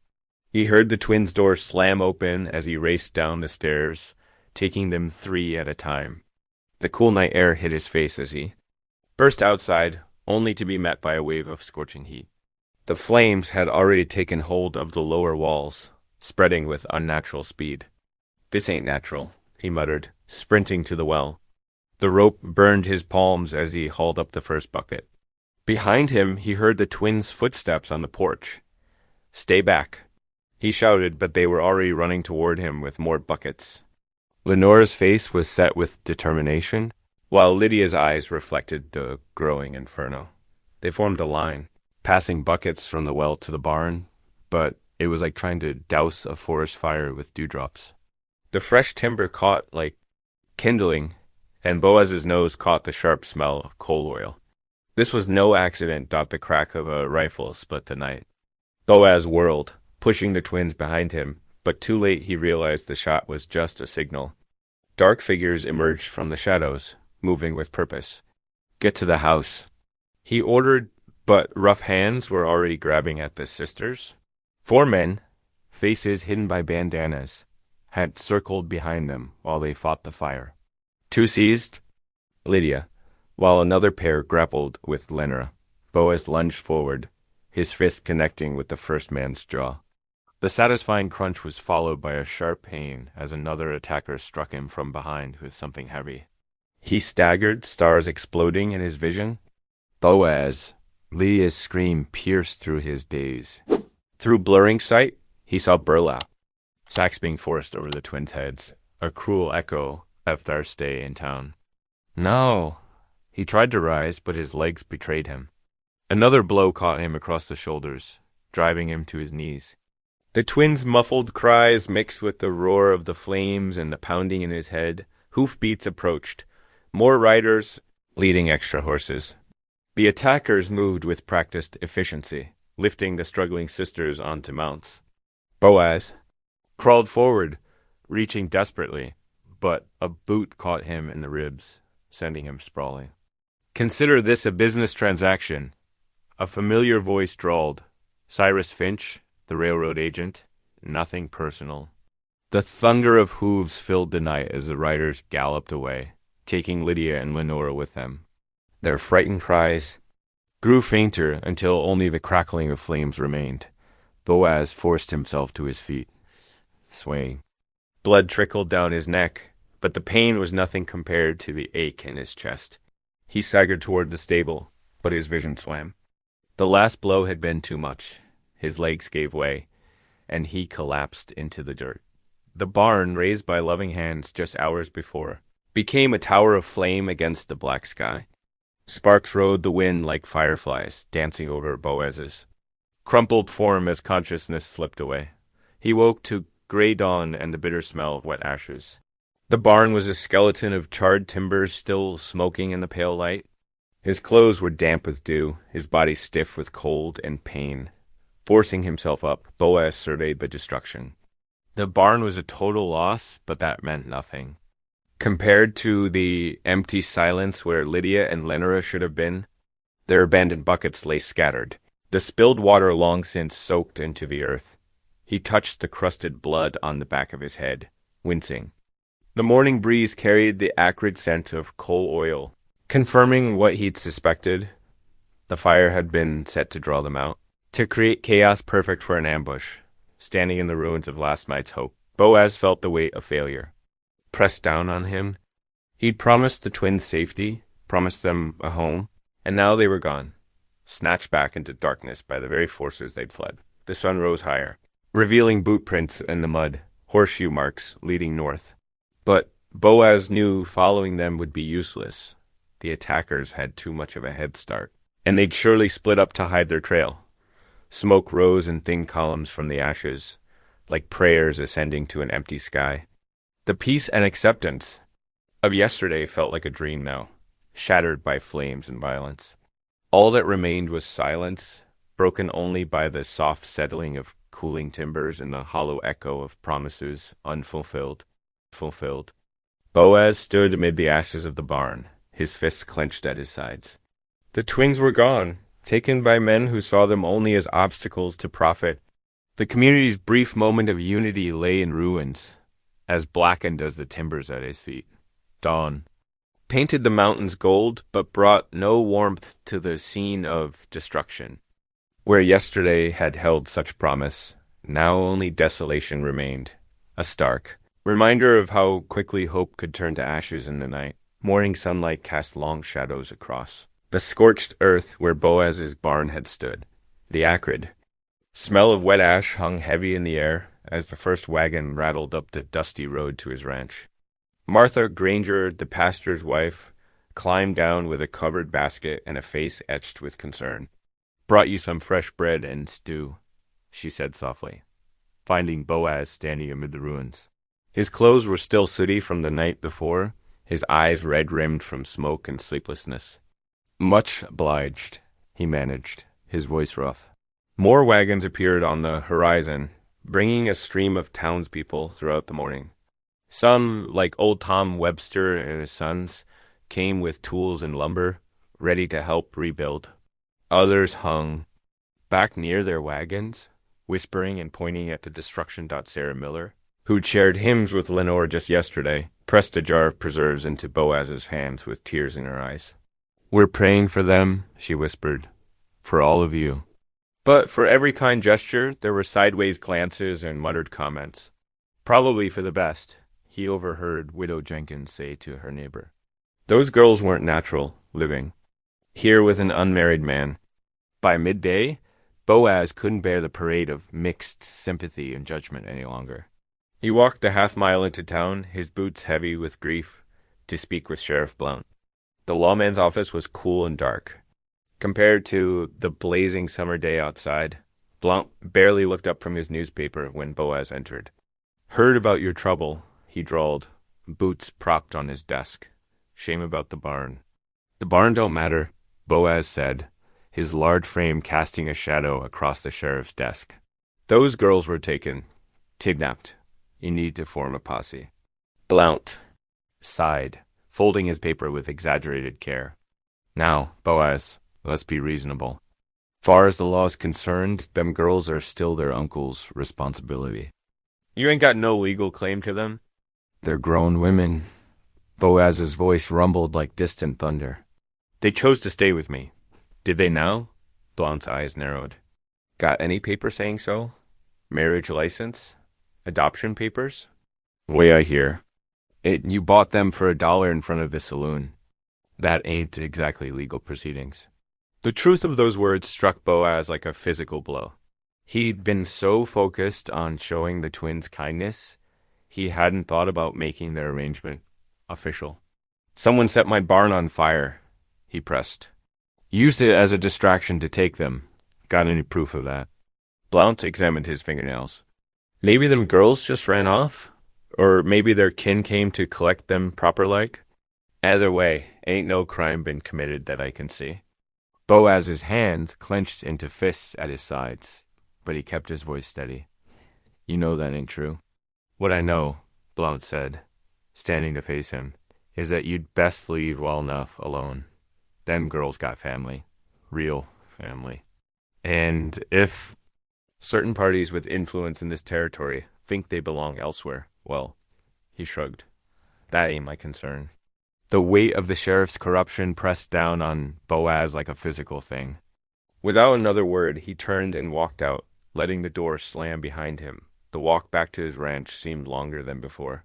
He heard the twins' door slam open as he raced down the stairs, taking them 3 at a time. The cool night air hit his face as he burst outside, only to be met by a wave of scorching heat. The flames had already taken hold of the lower walls, spreading with unnatural speed. This ain't natural, he muttered, sprinting to the well. The rope burned his palms as he hauled up the first bucket. Behind him, he heard the twins' footsteps on the porch. Stay back, he shouted, but they were already running toward him with more buckets. Lenora's face was set with determination, while Lydia's eyes reflected the growing inferno. They formed a line, passing buckets from the well to the barn, but it was like trying to douse a forest fire with dewdrops. The fresh timber caught like kindling, and Boaz's nose caught the sharp smell of coal oil. This was no accident. The crack of a rifle split the night. Boaz whirled, pushing the twins behind him, but too late he realized the shot was just a signal. Dark figures emerged from the shadows, moving with purpose. Get to the house, he ordered, but rough hands were already grabbing at the sisters. 4 men, faces hidden by bandanas, had circled behind them while they fought the fire. 2 seized Lydia, while another pair grappled with Lenora. Boaz lunged forward, his fist connecting with the first man's jaw. The satisfying crunch was followed by a sharp pain as another attacker struck him from behind with something heavy. He staggered, stars exploding in his vision. Boaz! Lydia's scream pierced through his daze. Through blurring sight, he saw burlap, sacks being forced over the twins' heads, a cruel echo of their stay in town. No! He tried to rise, but his legs betrayed him. Another blow caught him across the shoulders, driving him to his knees. The twins' muffled cries mixed with the roar of the flames and the pounding in his head. Hoofbeats approached, more riders leading extra horses. The attackers moved with practiced efficiency, lifting the struggling sisters onto mounts. Boaz crawled forward, reaching desperately, but a boot caught him in the ribs, sending him sprawling. Consider this a business transaction. A familiar voice drawled. Cyrus Finch, the railroad agent, nothing personal. The thunder of hooves filled the night as the riders galloped away, taking Lydia and Lenora with them. Their frightened cries grew fainter until only the crackling of flames remained. Boaz forced himself to his feet, swaying. Blood trickled down his neck, but the pain was nothing compared to the ache in his chest. He staggered toward the stable, but his vision swam. The last blow had been too much. His legs gave way, and he collapsed into the dirt. The barn, raised by loving hands just hours before, became a tower of flame against the black sky. Sparks rode the wind like fireflies, dancing over Boaz's crumpled form as consciousness slipped away. He woke to gray dawn and the bitter smell of wet ashes. The barn was a skeleton of charred timbers still smoking in the pale light. His clothes were damp with dew, his body stiff with cold and pain. Forcing himself up, Boaz surveyed the destruction. The barn was a total loss, but that meant nothing. Compared to the empty silence where Lydia and Lenora should have been, their abandoned buckets lay scattered, the spilled water long since soaked into the earth. He touched the crusted blood on the back of his head, wincing. The morning breeze carried the acrid scent of coal oil, confirming what he'd suspected. The fire had been set to draw them out, to create chaos perfect for an ambush. Standing in the ruins of last night's hope, Boaz felt the weight of failure pressed down on him. He'd promised the twins safety, promised them a home, and now they were gone, snatched back into darkness by the very forces they'd fled. The sun rose higher, revealing boot prints in the mud, horseshoe marks leading north. But Boaz knew following them would be useless. The attackers had too much of a head start, and they'd surely split up to hide their trail. Smoke rose in thin columns from the ashes, like prayers ascending to an empty sky. The peace and acceptance of yesterday felt like a dream now, shattered by flames and violence. All that remained was silence, broken only by the soft settling of cooling timbers and the hollow echo of promises unfulfilled. Boaz stood amid the ashes of the barn, his fists clenched at his sides. The twins were gone, taken by men who saw them only as obstacles to profit. The community's brief moment of unity lay in ruins, as blackened as the timbers at his feet. Dawn painted the mountains gold, but brought no warmth to the scene of destruction. Where yesterday had held such promise, now only desolation remained, a stark reminder of how quickly hope could turn to ashes in the night. Morning sunlight cast long shadows across the scorched earth where Boaz's barn had stood. The acrid smell of wet ash hung heavy in the air as the first wagon rattled up the dusty road to his ranch. Martha Granger, the pastor's wife, climbed down with a covered basket and a face etched with concern. "Brought you some fresh bread and stew," she said softly, finding Boaz standing amid the ruins. His clothes were still sooty from the night before, his eyes red-rimmed from smoke and sleeplessness. "Much obliged," he managed, his voice rough. More wagons appeared on the horizon, bringing a stream of townspeople throughout the morning. Some, like old Tom Webster and his sons, came with tools and lumber, ready to help rebuild. Others hung back near their wagons, whispering and pointing at the destruction. Sarah Miller, who'd shared hymns with Lenore just yesterday, pressed a jar of preserves into Boaz's hands with tears in her eyes. "We're praying for them," she whispered, "for all of you." But for every kind gesture, there were sideways glances and muttered comments. "Probably for the best," he overheard Widow Jenkins say to her neighbor. Those girls weren't natural, living here with an unmarried man. By midday, Boaz couldn't bear the parade of mixed sympathy and judgment any longer. He walked the half-mile into town, his boots heavy with grief, to speak with Sheriff Blount. The lawman's office was cool and dark. Compared to the blazing summer day outside, Blount barely looked up from his newspaper when Boaz entered. "Heard about your trouble," he drawled, boots propped on his desk. "Shame about the barn." "The barn don't matter," Boaz said, his large frame casting a shadow across the sheriff's desk. "Those girls were taken, kidnapped. You need to form a posse." Blount sighed, folding his paper with exaggerated care. "Now, Boaz, let's be reasonable. Far as the law's concerned, them girls are still their uncle's responsibility. You ain't got no legal claim to them." "They're grown women." Boaz's voice rumbled like distant thunder. "They chose to stay with me. Did they now?" Blount's eyes narrowed. "Got any paper saying so? Marriage license? Adoption papers?" "Way I hear. You bought them for $1 in front of the saloon. That ain't exactly legal proceedings." The truth of those words struck Boaz like a physical blow. He'd been so focused on showing the twins kindness, he hadn't thought about making their arrangement official. "Someone set my barn on fire," he pressed. "Used it as a distraction to take them. Got any proof of that?" Blount examined his fingernails. "Maybe them girls just ran off? Or maybe their kin came to collect them proper-like. Either way, ain't no crime been committed that I can see. Boaz's hands clenched into fists at his sides, but he kept his voice steady. You know that ain't true. What I know, Blount said, standing to face him, is that you'd best leave well enough alone. Them girls got family. Real family. And if certain parties with influence in this territory think they belong elsewhere, well, he shrugged. That ain't my concern. The weight of the sheriff's corruption pressed down on Boaz like a physical thing. Without another word, he turned and walked out, letting the door slam behind him. The walk back to his ranch seemed longer than before.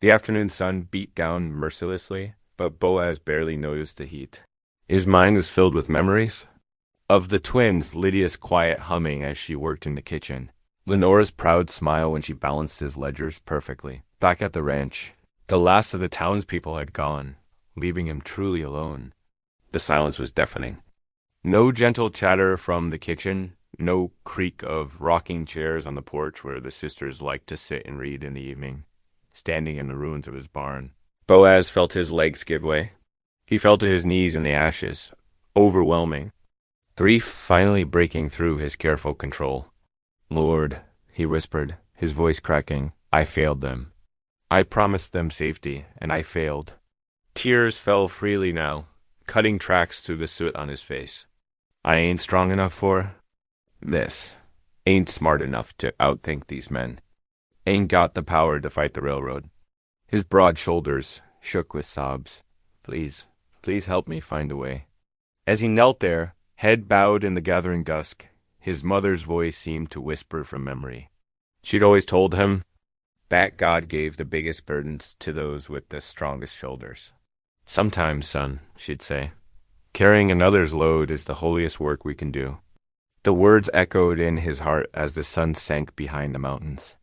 The afternoon sun beat down mercilessly, but Boaz barely noticed the heat. His mind was filled with memories of the twins, Lydia's quiet humming as she worked in the kitchen, Lenora's proud smile when she balanced his ledgers perfectly. Back at the ranch, the last of the townspeople had gone, leaving him truly alone. The silence was deafening. No gentle chatter from the kitchen, no creak of rocking chairs on the porch where the sisters liked to sit and read in the evening, standing in the ruins of his barn. Boaz felt his legs give way. He fell to his knees in the ashes, overwhelming. Grief finally breaking through his careful control. Lord, he whispered, his voice cracking, I failed them. I promised them safety, and I failed. Tears fell freely now, cutting tracks through the soot on his face. I ain't strong enough for this. Ain't smart enough to outthink these men. Ain't got the power to fight the railroad. His broad shoulders shook with sobs. Please help me find a way. As he knelt there, head bowed in the gathering dusk, his mother's voice seemed to whisper from memory. She'd always told him that God gave the biggest burdens to those with the strongest shoulders. Sometimes, son, she'd say, carrying another's load is the holiest work we can do. The words echoed in his heart as the sun sank behind the mountains.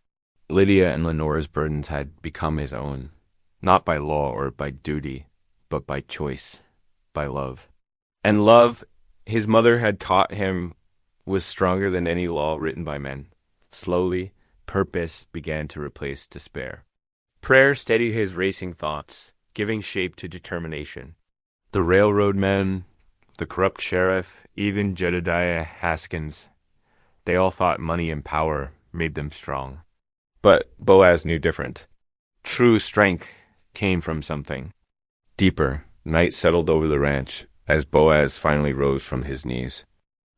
Lydia and Lenora's burdens had become his own, not by law or by duty, but by choice, by love. And love, his mother had taught him, was stronger than any law written by men. Slowly, purpose began to replace despair. Prayer steadied his racing thoughts, giving shape to determination. The railroad men, the corrupt sheriff, even Jedediah Haskins, they all thought money and power made them strong. But Boaz knew different. True strength came from something deeper. Night settled over the ranch as Boaz finally rose from his knees.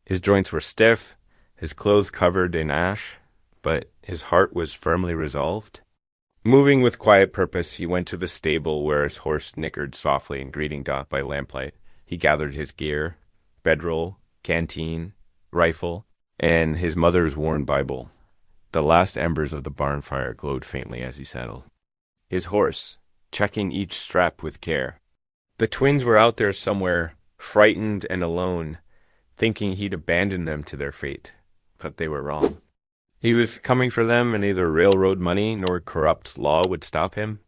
His joints were stiff, his clothes covered in ash, but his heart was firmly resolved. Moving with quiet purpose, he went to the stable where his horse nickered softly in greeting dot by lamplight. He gathered his gear, bedroll, canteen, rifle, and his mother's worn Bible. The last embers of the barn fire glowed faintly as he settled. His horse, checking each strap with care. The twins were out there somewhere, frightened and alone, thinking he'd abandoned them to their fate. But they were wrong. He was coming for them, and neither railroad money nor corrupt law would stop him.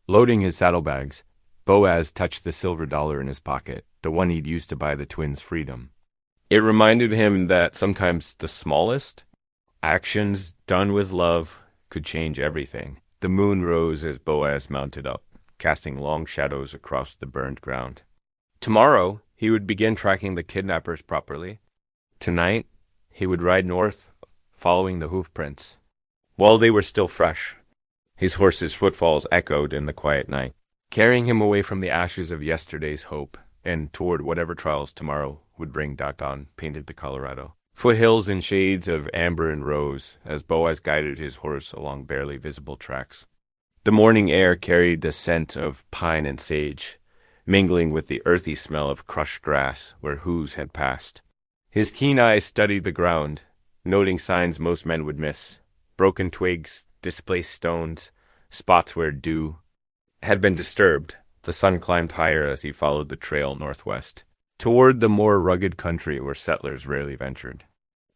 Loading his saddlebags, Boaz touched the silver dollar in his pocket, the one he'd used to buy the twins' freedom. It reminded him that sometimes the smallest actions done with love could change everything. The moon rose as Boaz mounted up, casting long shadows across the burned ground. Tomorrow, he would begin tracking the kidnappers properly. Tonight, he would ride north, following the hoof prints. While they were still fresh, his horse's footfalls echoed in the quiet night, carrying him away from the ashes of yesterday's hope and toward whatever trials tomorrow would bring. Dawn painted the Colorado. Foothills in shades of amber and rose as Boaz guided his horse along barely visible tracks. The morning air carried the scent of pine and sage, mingling with the earthy smell of crushed grass where hooves had passed. His keen eyes studied the ground, noting signs most men would miss. Broken twigs, displaced stones, spots where dew had been disturbed. The sun climbed higher as he followed the trail northwest, toward the more rugged country where settlers rarely ventured.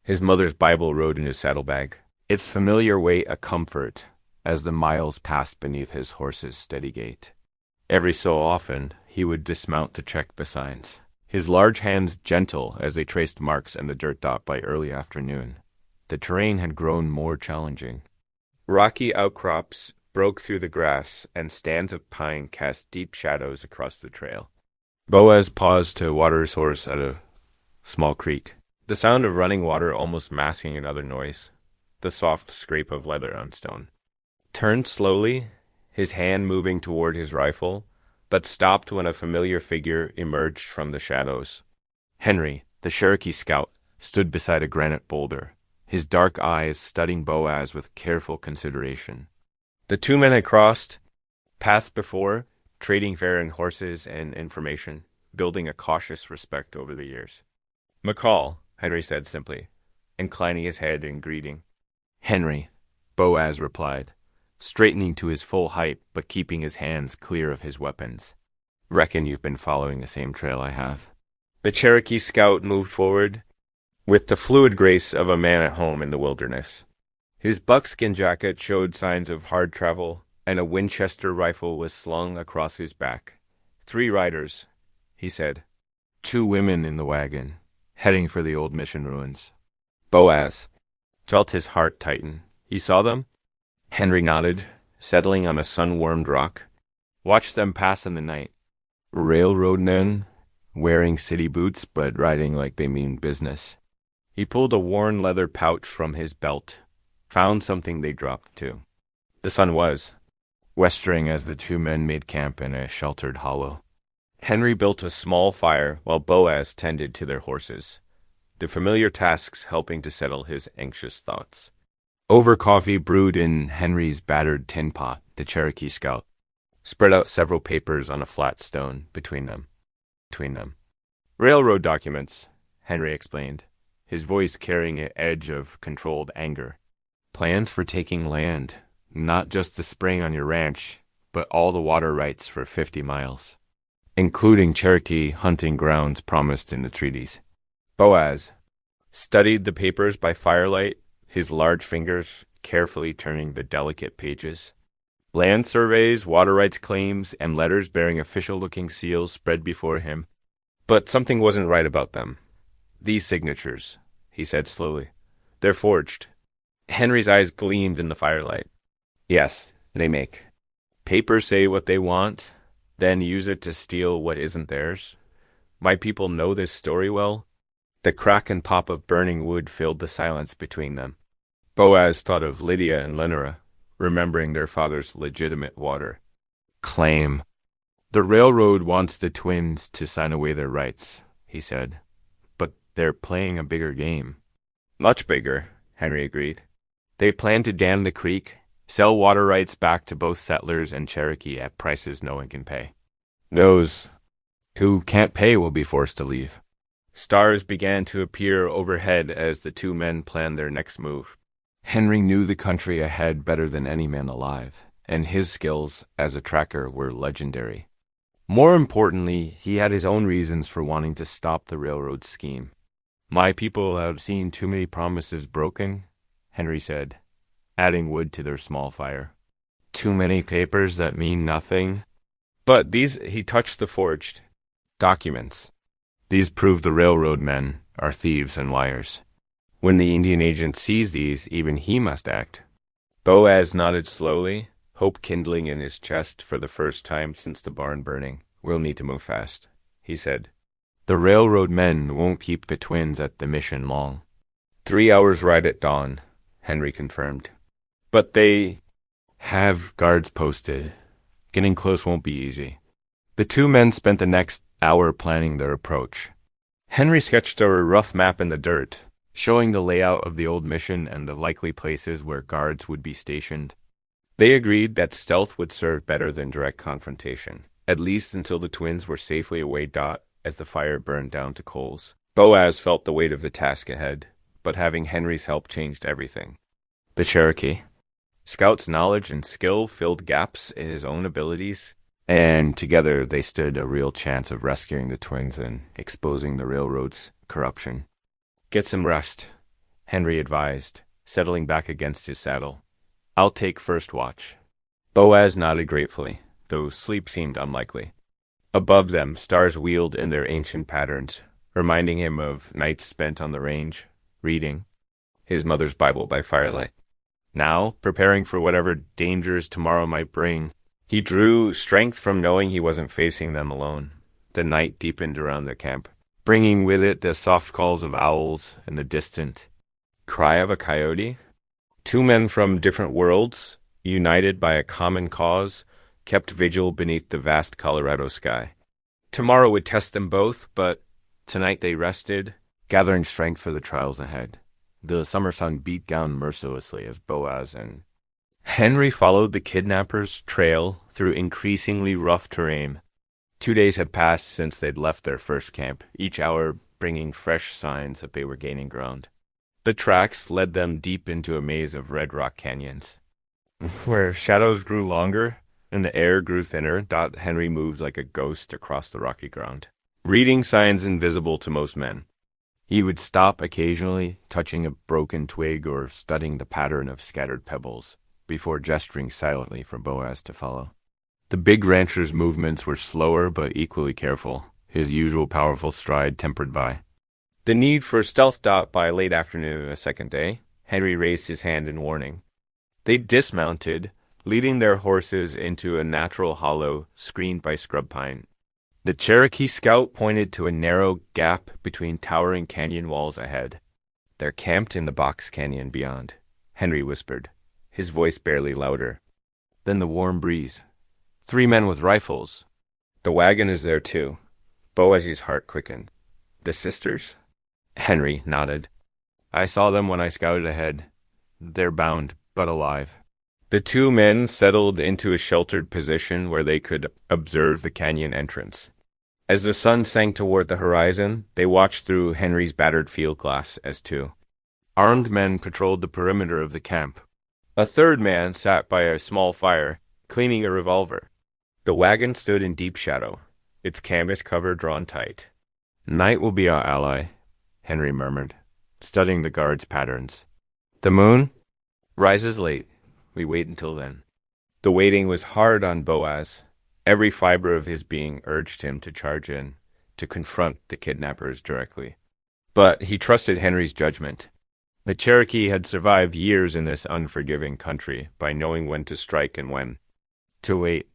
His mother's Bible rode in his saddlebag, its familiar weight a comfort as the miles passed beneath his horse's steady gait. Every so often, he would dismount to check the signs, his large hands gentle as they traced marks in the dirt dot by early afternoon. The terrain had grown more challenging. Rocky outcrops broke through the grass, and stands of pine cast deep shadows across the trail. Boaz paused to water his horse at a small creek, the sound of running water almost masking another noise, the soft scrape of leather on stone. Turned slowly, his hand moving toward his rifle, but stopped when a familiar figure emerged from the shadows. Henry, the Cherokee scout, stood beside a granite boulder, his dark eyes studying Boaz with careful consideration. The two men had crossed paths before, trading fare in horses and information, building a cautious respect over the years. "McCall," Henry said simply, inclining his head in greeting. "Henry," Boaz replied, straightening to his full height but keeping his hands clear of his weapons. "Reckon you've been following the same trail I have." The Cherokee scout moved forward with the fluid grace of a man at home in the wilderness. His buckskin jacket showed signs of hard travel, and a Winchester rifle was slung across his back. "3 riders," he said. "2 women in the wagon, heading for the old mission ruins." Boaz felt his heart tighten. "He saw them?" Henry nodded, settling on a sun-warmed rock. "Watched them pass in the night. Railroad men, wearing city boots but riding like they mean business." He pulled a worn leather pouch from his belt, found something they dropped too. The sun was westering as the 2 men made camp in a sheltered hollow. Henry built a small fire while Boaz tended to their horses, the familiar tasks helping to settle his anxious thoughts. Over coffee brewed in Henry's battered tin pot, the Cherokee scout spread out several papers on a flat stone between them. "Railroad documents," Henry explained, his voice carrying an edge of controlled anger. "Plans for taking land, not just the spring on your ranch, but all the water rights for 50 miles, including Cherokee hunting grounds promised in the treaties." Boaz studied the papers by firelight, his large fingers carefully turning the delicate pages. Land surveys, water rights claims, and letters bearing official-looking seals spread before him. But something wasn't right about them. "These signatures," he said slowly. "They're forged." Henry's eyes gleamed in the firelight. "Yes, they make. Papers say what they want, then use it to steal what isn't theirs. My people know this story well." The crack and pop of burning wood filled the silence between them. Boaz thought of Lydia and Lenora, remembering their father's legitimate water claim. "The railroad wants the twins to sign away their rights," he said. "But they're playing a bigger game." "Much bigger," Henry agreed. "They plan to dam the creek, sell water rights back to both settlers and Cherokee at prices no one can pay. Those who can't pay will be forced to leave." Stars began to appear overhead as the 2 men planned their next move. Henry knew the country ahead better than any man alive, and his skills as a tracker were legendary. More importantly, he had his own reasons for wanting to stop the railroad scheme. "My people have seen too many promises broken," Henry said, adding wood to their small fire. "Too many papers that mean nothing." "But these," he touched the forged documents. "These prove the railroad men are thieves and liars. When the Indian agent sees these, even he must act." Boaz nodded slowly, hope kindling in his chest for the first time since the barn burning. "We'll need to move fast," he said. "The railroad men won't keep the twins at the mission long." 3 hours ride at dawn, Henry confirmed. "But they have guards posted. Getting close won't be easy." The 2 men spent the next hour planning their approach. Henry sketched a rough map in the dirt, showing the layout of the old mission and the likely places where guards would be stationed. They agreed that stealth would serve better than direct confrontation, at least until the twins were safely away as the fire burned down to coals. Boaz felt the weight of the task ahead, but having Henry's help changed everything. The Cherokee scout's knowledge and skill filled gaps in his own abilities, and together they stood a real chance of rescuing the twins and exposing the railroad's corruption. "Get some rest," Henry advised, settling back against his saddle. "I'll take first watch." Boaz nodded gratefully, though sleep seemed unlikely. Above them, stars wheeled in their ancient patterns, reminding him of nights spent on the range, reading his mother's Bible by firelight. Now, preparing for whatever dangers tomorrow might bring, he drew strength from knowing he wasn't facing them alone. The night deepened around their camp, bringing with it the soft calls of owls and the distant cry of a coyote. Two men from different worlds, united by a common cause, kept vigil beneath the vast Colorado sky. Tomorrow would test them both, but tonight they rested, gathering strength for the trials ahead. The summer sun beat down mercilessly as Boaz and Henry followed the kidnappers' trail through increasingly rough terrain. 2 days had passed since they'd left their first camp, each hour bringing fresh signs that they were gaining ground. The tracks led them deep into a maze of red rock canyons, where shadows grew longer and the air grew thinner. Henry moved like a ghost across the rocky ground, reading signs invisible to most men. He would stop occasionally, touching a broken twig or studying the pattern of scattered pebbles, before gesturing silently for Boaz to follow. The big rancher's movements were slower but equally careful, his usual powerful stride tempered by the need for stealth. By late afternoon of the second day, Henry raised his hand in warning. They dismounted, leading their horses into a natural hollow screened by scrub pine. The Cherokee scout pointed to a narrow gap between towering canyon walls ahead. "They're camped in the box canyon beyond," Henry whispered, his voice barely louder. Then the warm breeze. 3 men with rifles. "The wagon is there too." Boaz's heart quickened. "The sisters?" Henry nodded. "I saw them when I scouted ahead. They're bound, but alive." The 2 men settled into a sheltered position where they could observe the canyon entrance. As the sun sank toward the horizon, they watched through Henry's battered field glass as 2 armed men patrolled the perimeter of the camp. A 3rd man sat by a small fire, cleaning a revolver. The wagon stood in deep shadow, its canvas cover drawn tight. "Night will be our ally," Henry murmured, studying the guard's patterns. "The moon rises late. We wait until then." The waiting was hard on Boaz. Every fiber of his being urged him to charge in, to confront the kidnappers directly. But he trusted Henry's judgment. The Cherokee had survived years in this unforgiving country by knowing when to strike and when to wait.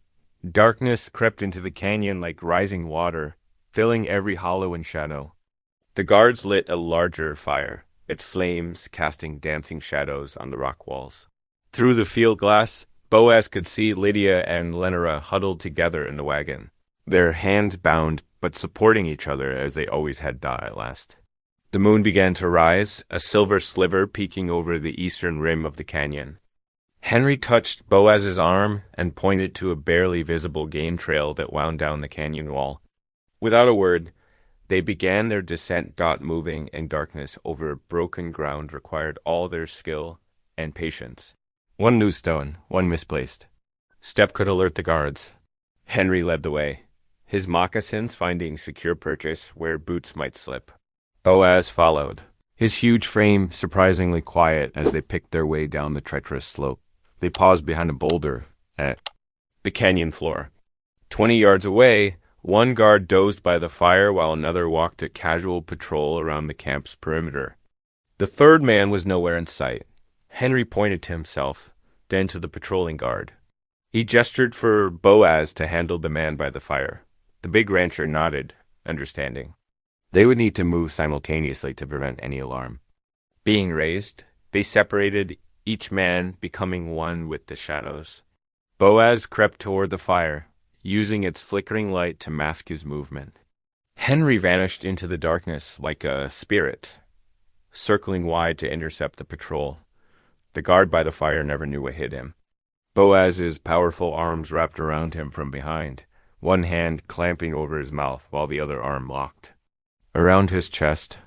Darkness crept into the canyon like rising water, filling every hollow and shadow. The guards lit a larger fire, its flames casting dancing shadows on the rock walls. Through the field glass, Boaz could see Lydia and Lenora huddled together in the wagon, their hands bound but supporting each other as they always had done at last. The moon began to rise, a silver sliver peeking over the eastern rim of the canyon. Henry touched Boaz's arm and pointed to a barely visible game trail that wound down the canyon wall. Without a word, they began their descent. Moving in darkness over broken ground required all their skill and patience. One loose stone, one misplaced step could alert the guards. Henry led the way, his moccasins finding secure purchase where boots might slip. Boaz followed, his huge frame surprisingly quiet as they picked their way down the treacherous slope. They paused behind a boulder at the canyon floor. 20 yards away, one guard dozed by the fire while another walked a casual patrol around the camp's perimeter. The 3rd man was nowhere in sight. Henry pointed to himself, then to the patrolling guard. He gestured for Boaz to handle the man by the fire. The big rancher nodded, understanding. They would need to move simultaneously to prevent any alarm. Being raised, they separated, each man becoming one with the shadows. Boaz crept toward the fire, using its flickering light to mask his movement. Henry vanished into the darkness like a spirit, circling wide to intercept the patrol. The guard by the fire never knew what hit him. Boaz's powerful arms wrapped around him from behind, one hand clamping over his mouth while the other arm locked around his chest.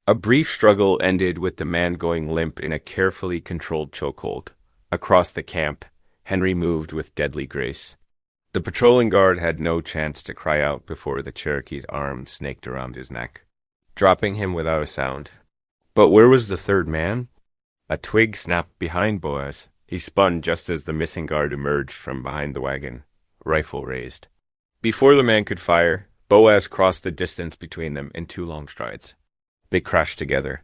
A brief struggle ended with the man going limp in a carefully controlled chokehold. Across the camp, Henry moved with deadly grace. The patrolling guard had no chance to cry out before the Cherokee's arm snaked around his neck, dropping him without a sound. But where was the 3rd man? A twig snapped behind Boaz. He spun just as the missing guard emerged from behind the wagon, rifle raised. Before the man could fire, Boaz crossed the distance between them in 2 long strides. They crashed together.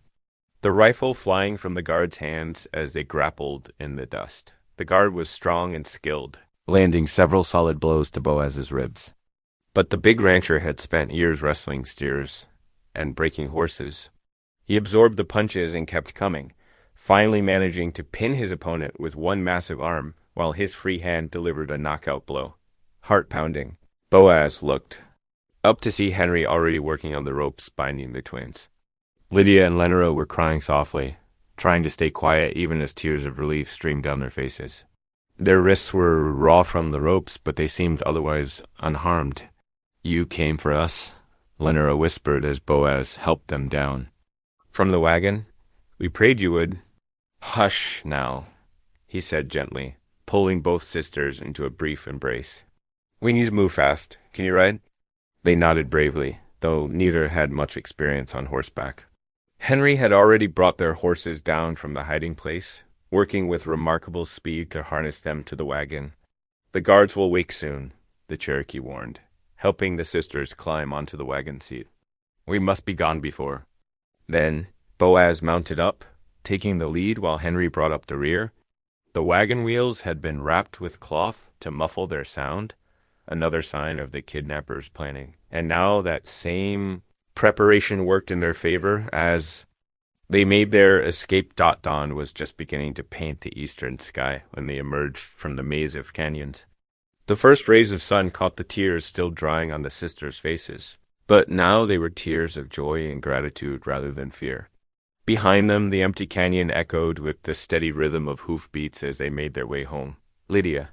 the rifle flying from the guard's hands as they grappled in the dust. The guard was strong and skilled, landing several solid blows to Boaz's ribs. But the big rancher had spent years wrestling steers and breaking horses. He absorbed the punches and kept coming, finally managing to pin his opponent with one massive arm while his free hand delivered a knockout blow. Heart-pounding. Boaz looked up to see Henry already working on the ropes binding the twins. Lydia and Lenora were crying softly, trying to stay quiet even as tears of relief streamed down their faces. Their wrists were raw from the ropes, but they seemed otherwise unharmed. "You came for us," Lenora whispered as Boaz helped them down. From the wagon, "We prayed you would." "Hush now," he said gently, pulling both sisters into a brief embrace. "We need to move fast. Can you ride?" They nodded bravely, though neither had much experience on horseback. Henry had already brought their horses down from the hiding place, working with remarkable speed to harness them to the wagon. "The guards will wake soon," the Cherokee warned, helping the sisters climb onto the wagon seat. "We must be gone before." Then Boaz mounted up, taking the lead while Henry brought up the rear. The wagon wheels had been wrapped with cloth to muffle their sound, another sign of the kidnappers' planning. And now that same preparation worked in their favor as they made their escape. Dawn was just beginning to paint the eastern sky when they emerged from the maze of canyons. The first rays of sun caught the tears still drying on the sisters' faces, but now they were tears of joy and gratitude rather than fear. Behind them, the empty canyon echoed with the steady rhythm of hoofbeats as they made their way home. Lydia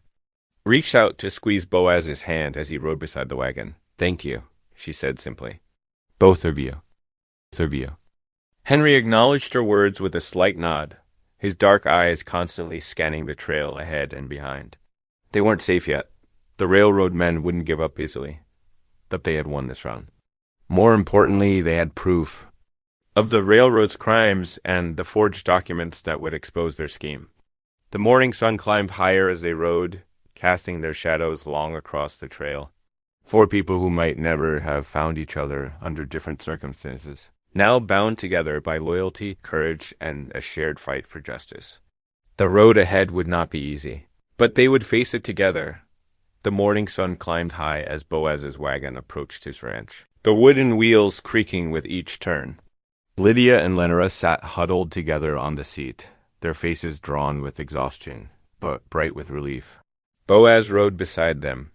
reached out to squeeze Boaz's hand as he rode beside the wagon. "Thank you," she said simply. "Both of you. Both of you." Henry acknowledged her words with a slight nod, his dark eyes constantly scanning the trail ahead and behind. They weren't safe yet. The railroad men wouldn't give up easily, that they had won this round. More importantly, they had proof of the railroad's crimes and the forged documents that would expose their scheme. The morning sun climbed higher as they rode, casting their shadows long across the trail. Four people who might never have found each other under different circumstances, now bound together by loyalty, courage, and a shared fight for justice. The road ahead would not be easy, but they would face it together. The morning sun climbed high as Boaz's wagon approached his ranch, the wooden wheels creaking with each turn. Lydia and Lenora sat huddled together on the seat, their faces drawn with exhaustion, but bright with relief. Boaz rode beside them,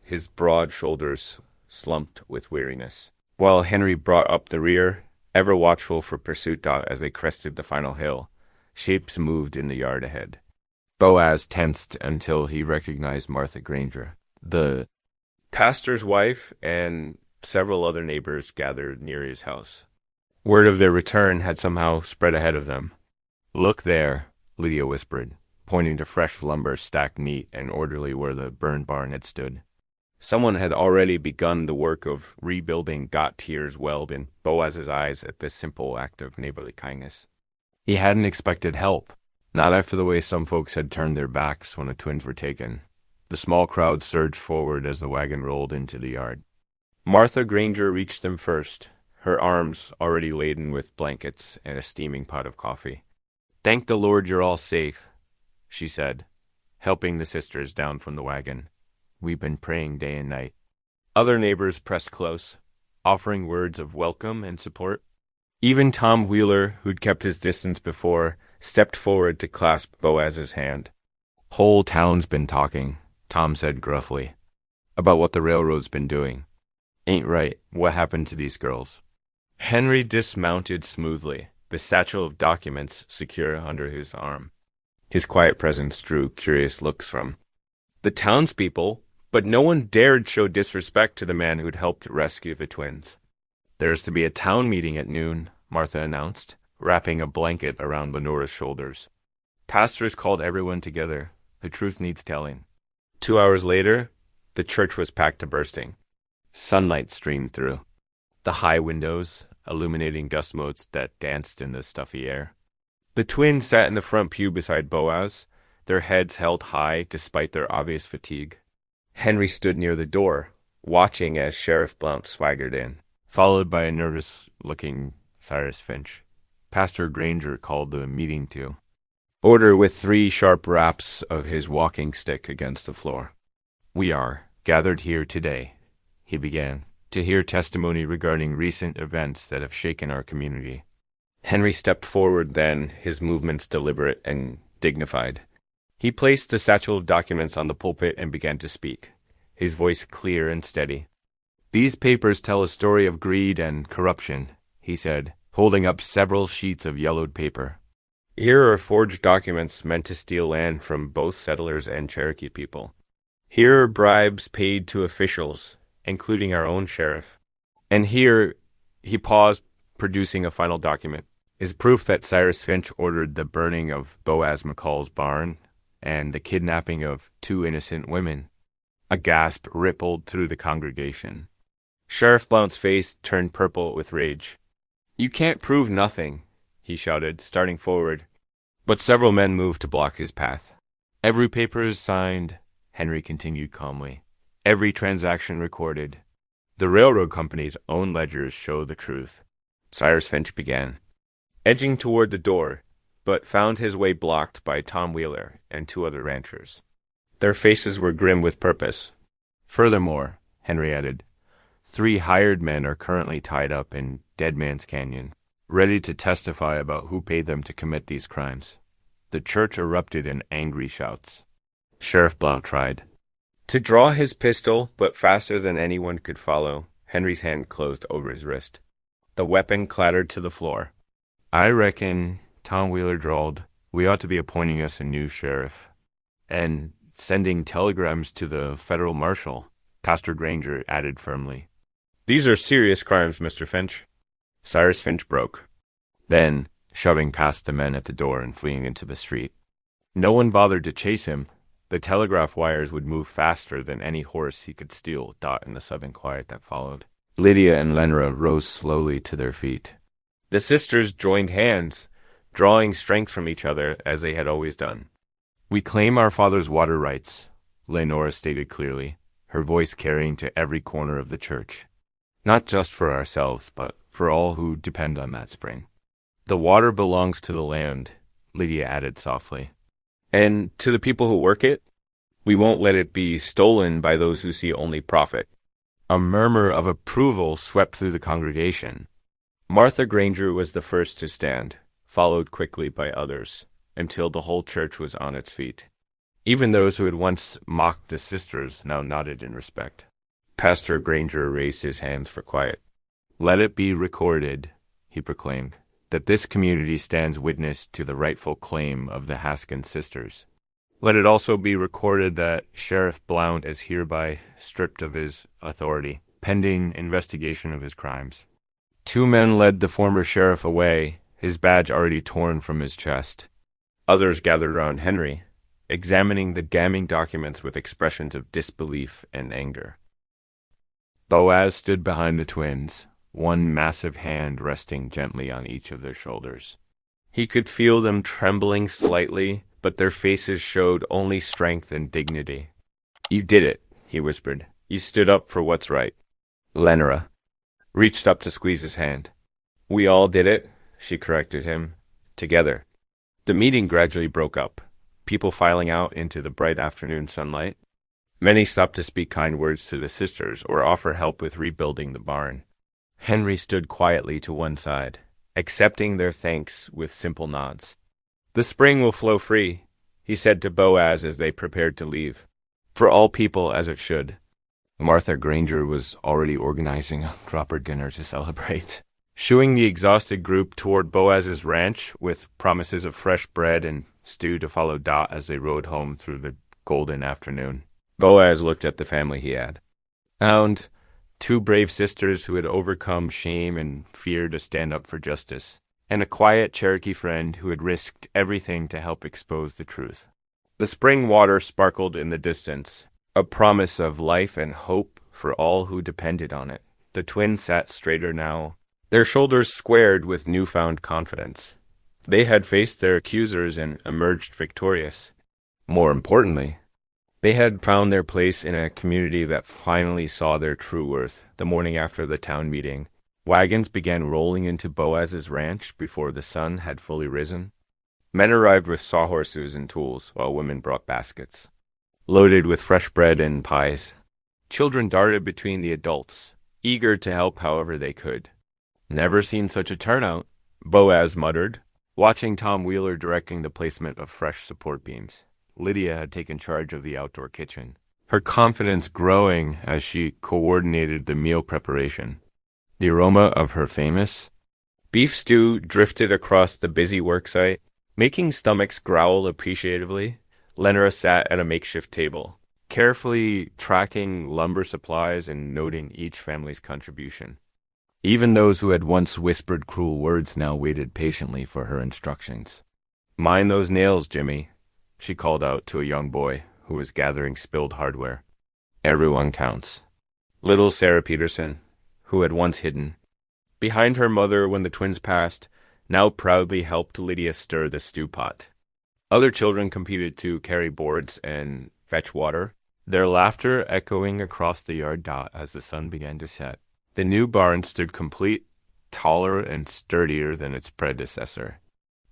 his broad shoulders slumped with weariness, while Henry brought up the rear, ever watchful for pursuit. As they crested the final hill, shapes moved in the yard ahead. Boaz tensed until he recognized Martha Granger. The pastor's wife and several other neighbors gathered near his house. Word of their return had somehow spread ahead of them. "Look there," Lydia whispered, pointing to fresh lumber stacked neat and orderly where the burned barn had stood. Someone had already begun the work of rebuilding. Tears welled in Boaz's eyes at this simple act of neighborly kindness. He hadn't expected help, not after the way some folks had turned their backs when the twins were taken. The small crowd surged forward as the wagon rolled into the yard. Martha Granger reached them first, her arms already laden with blankets and a steaming pot of coffee. "Thank the Lord you're all safe," she said, helping the sisters down from the wagon. "We've been praying day and night." Other neighbors pressed close, offering words of welcome and support. Even Tom Wheeler, who'd kept his distance before, stepped forward to clasp Boaz's hand. "Whole town's been talking," Tom said gruffly, "about what the railroad's been doing. Ain't right. What happened to these girls?" Henry dismounted smoothly, the satchel of documents secure under his arm. His quiet presence drew curious looks from the townspeople, but no one dared show disrespect to the man who'd helped rescue the twins. "There's to be a town meeting at noon," Martha announced, wrapping a blanket around Lenora's shoulders. "Pastors called everyone together. The truth needs telling." 2 hours later, the church was packed to bursting. Sunlight streamed through the high windows, illuminating dust motes that danced in the stuffy air. The twins sat in the front pew beside Boaz, their heads held high despite their obvious fatigue. Henry stood near the door, watching as Sheriff Blount swaggered in, followed by a nervous-looking Cyrus Finch. Pastor Granger called the meeting to order with 3 sharp raps of his walking stick against the floor. "We are gathered here today," he began, "to hear testimony regarding recent events that have shaken our community." Henry stepped forward then, his movements deliberate and dignified. He placed the satchel of documents on the pulpit and began to speak, his voice clear and steady. "These papers tell a story of greed and corruption," he said, holding up several sheets of yellowed paper. "Here are forged documents meant to steal land from both settlers and Cherokee people. Here are bribes paid to officials, including our own sheriff. And here," he paused, producing a final document, "is proof that Cyrus Finch ordered the burning of Boaz McCall's barn and the kidnapping of 2 innocent women." A gasp rippled through the congregation. Sheriff Blount's face turned purple with rage. "You can't prove nothing," he shouted, starting forward. But several men moved to block his path. "Every paper is signed," Henry continued calmly. "Every transaction recorded. The railroad company's own ledgers show the truth." Cyrus Finch began, edging toward the door, but found his way blocked by Tom Wheeler and 2 other ranchers. Their faces were grim with purpose. "Furthermore," Henry added, 3 hired men are currently tied up in Dead Man's Canyon, ready to testify about who paid them to commit these crimes." The church erupted in angry shouts. Sheriff Blount tried to draw his pistol, but faster than anyone could follow, Henry's hand closed over his wrist. The weapon clattered to the floor. "I reckon," Tom Wheeler drawled, "we ought to be appointing us a new sheriff. And sending telegrams to the federal marshal," Pastor Granger added firmly. "These are serious crimes, Mr. Finch." Cyrus Finch broke. Then, shoving past the men at the door and fleeing into the street. No one bothered to chase him. The telegraph wires would move faster than any horse he could steal, Dot in the sudden quiet that followed. Lydia and Lenra rose slowly to their feet. The sisters joined hands, drawing strength from each other as they had always done. "We claim our father's water rights," Leonora stated clearly, her voice carrying to every corner of the church. "Not just for ourselves, but for all who depend on that spring." "The water belongs to the land," Lydia added softly. "And to the people who work it? We won't let it be stolen by those who see only profit." A murmur of approval swept through the congregation. Martha Granger was the first to stand, followed quickly by others, until the whole church was on its feet. Even those who had once mocked the sisters now nodded in respect. Pastor Granger raised his hands for quiet. "Let it be recorded," he proclaimed, "that this community stands witness to the rightful claim of the Haskin sisters. Let it also be recorded that Sheriff Blount is hereby stripped of his authority, pending investigation of his crimes." 2 men led the former sheriff away, his badge already torn from his chest. Others gathered around Henry, examining the damning documents with expressions of disbelief and anger. Boaz stood behind the twins, one massive hand resting gently on each of their shoulders. He could feel them trembling slightly, but their faces showed only strength and dignity. "You did it," he whispered. "You stood up for what's right." Lenora reached up to squeeze his hand. "We all did it," she corrected him. "Together." The meeting gradually broke up, people filing out into the bright afternoon sunlight. Many stopped to speak kind words to the sisters or offer help with rebuilding the barn. Henry stood quietly to one side, accepting their thanks with simple nods. "The spring will flow free," he said to Boaz as they prepared to leave. "For all people as it should." Martha Granger was already organizing a proper dinner to celebrate, shooing the exhausted group toward Boaz's ranch with promises of fresh bread and stew to follow Dot as they rode home through the golden afternoon. Boaz looked at the family he had. Found 2 brave sisters who had overcome shame and fear to stand up for justice, and a quiet Cherokee friend who had risked everything to help expose the truth. The spring water sparkled in the distance, a promise of life and hope for all who depended on it. The twins sat straighter now, their shoulders squared with newfound confidence. They had faced their accusers and emerged victorious. More importantly, they had found their place in a community that finally saw their true worth the morning after the town meeting, Wagons began rolling into Boaz's ranch before the sun had fully risen. Men arrived with sawhorses and tools, while women brought baskets, loaded with fresh bread and pies. Children darted between the adults, eager to help however they could. "Never seen such a turnout," Boaz muttered, watching Tom Wheeler directing the placement of fresh support beams. Lydia had taken charge of the outdoor kitchen, her confidence growing as she coordinated the meal preparation. The aroma of her famous beef stew drifted across the busy worksite, making stomachs growl appreciatively. Lenora sat at a makeshift table, carefully tracking lumber supplies and noting each family's contribution. Even those who had once whispered cruel words now waited patiently for her instructions. "Mind those nails, Jimmy," she called out to a young boy who was gathering spilled hardware. "Everyone counts." Little Sarah Peterson, who had once hidden behind her mother when the twins passed, now proudly helped Lydia stir the stew pot. Other children competed to carry boards and fetch water, their laughter echoing across the yard as the sun began to set. The new barn stood complete, taller and sturdier than its predecessor.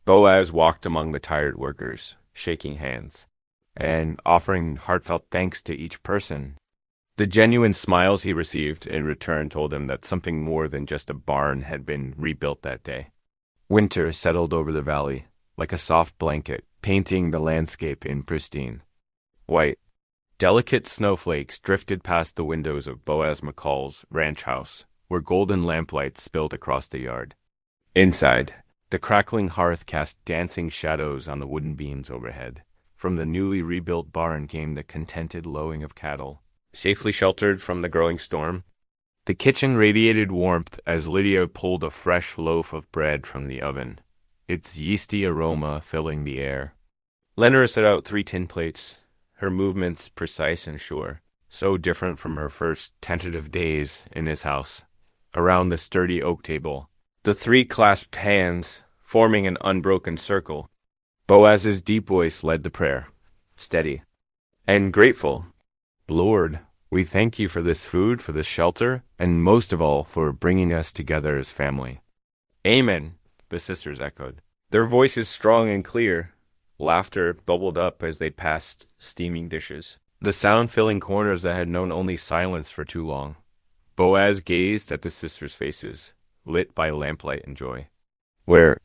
Boaz walked among the tired workers, shaking hands, and offering heartfelt thanks to each person. The genuine smiles he received in return told him that something more than just a barn had been rebuilt that day. Winter settled over the valley, like a soft blanket, painting the landscape in pristine white. Delicate snowflakes drifted past the windows of Boaz McCall's ranch house, where golden lamplight spilled across the yard. Inside, the crackling hearth cast dancing shadows on the wooden beams overhead. From the newly rebuilt barn came the contented lowing of cattle, safely sheltered from the growing storm. The kitchen radiated warmth as Lydia pulled a fresh loaf of bread from the oven, its yeasty aroma filling the air. Lenora set out 3 tin plates, her movements precise and sure, so different from her first tentative days in his house. Around the sturdy oak table, the 3 clasped hands forming an unbroken circle. Boaz's deep voice led the prayer, steady and grateful. "Lord, we thank you for this food, for this shelter, and most of all for bringing us together as family." "Amen," the sisters echoed, their voices strong and clear. Laughter bubbled up as they passed steaming dishes, the sound filling corners that had known only silence for too long. Boaz gazed at the sisters' faces, lit by lamplight and joy. Where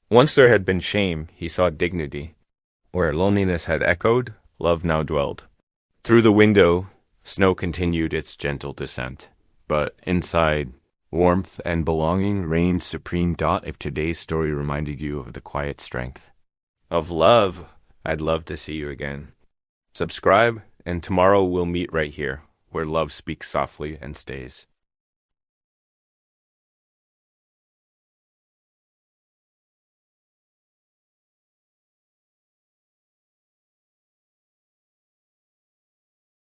once there had been shame, he saw dignity. Where loneliness had echoed, love now dwelled. Through the window, snow continued its gentle descent, but inside, warmth and belonging reigned supreme. If today's story reminded you of the quiet strength of love, I'd love to see you again. Subscribe, and tomorrow we'll meet right here, where love speaks softly and stays.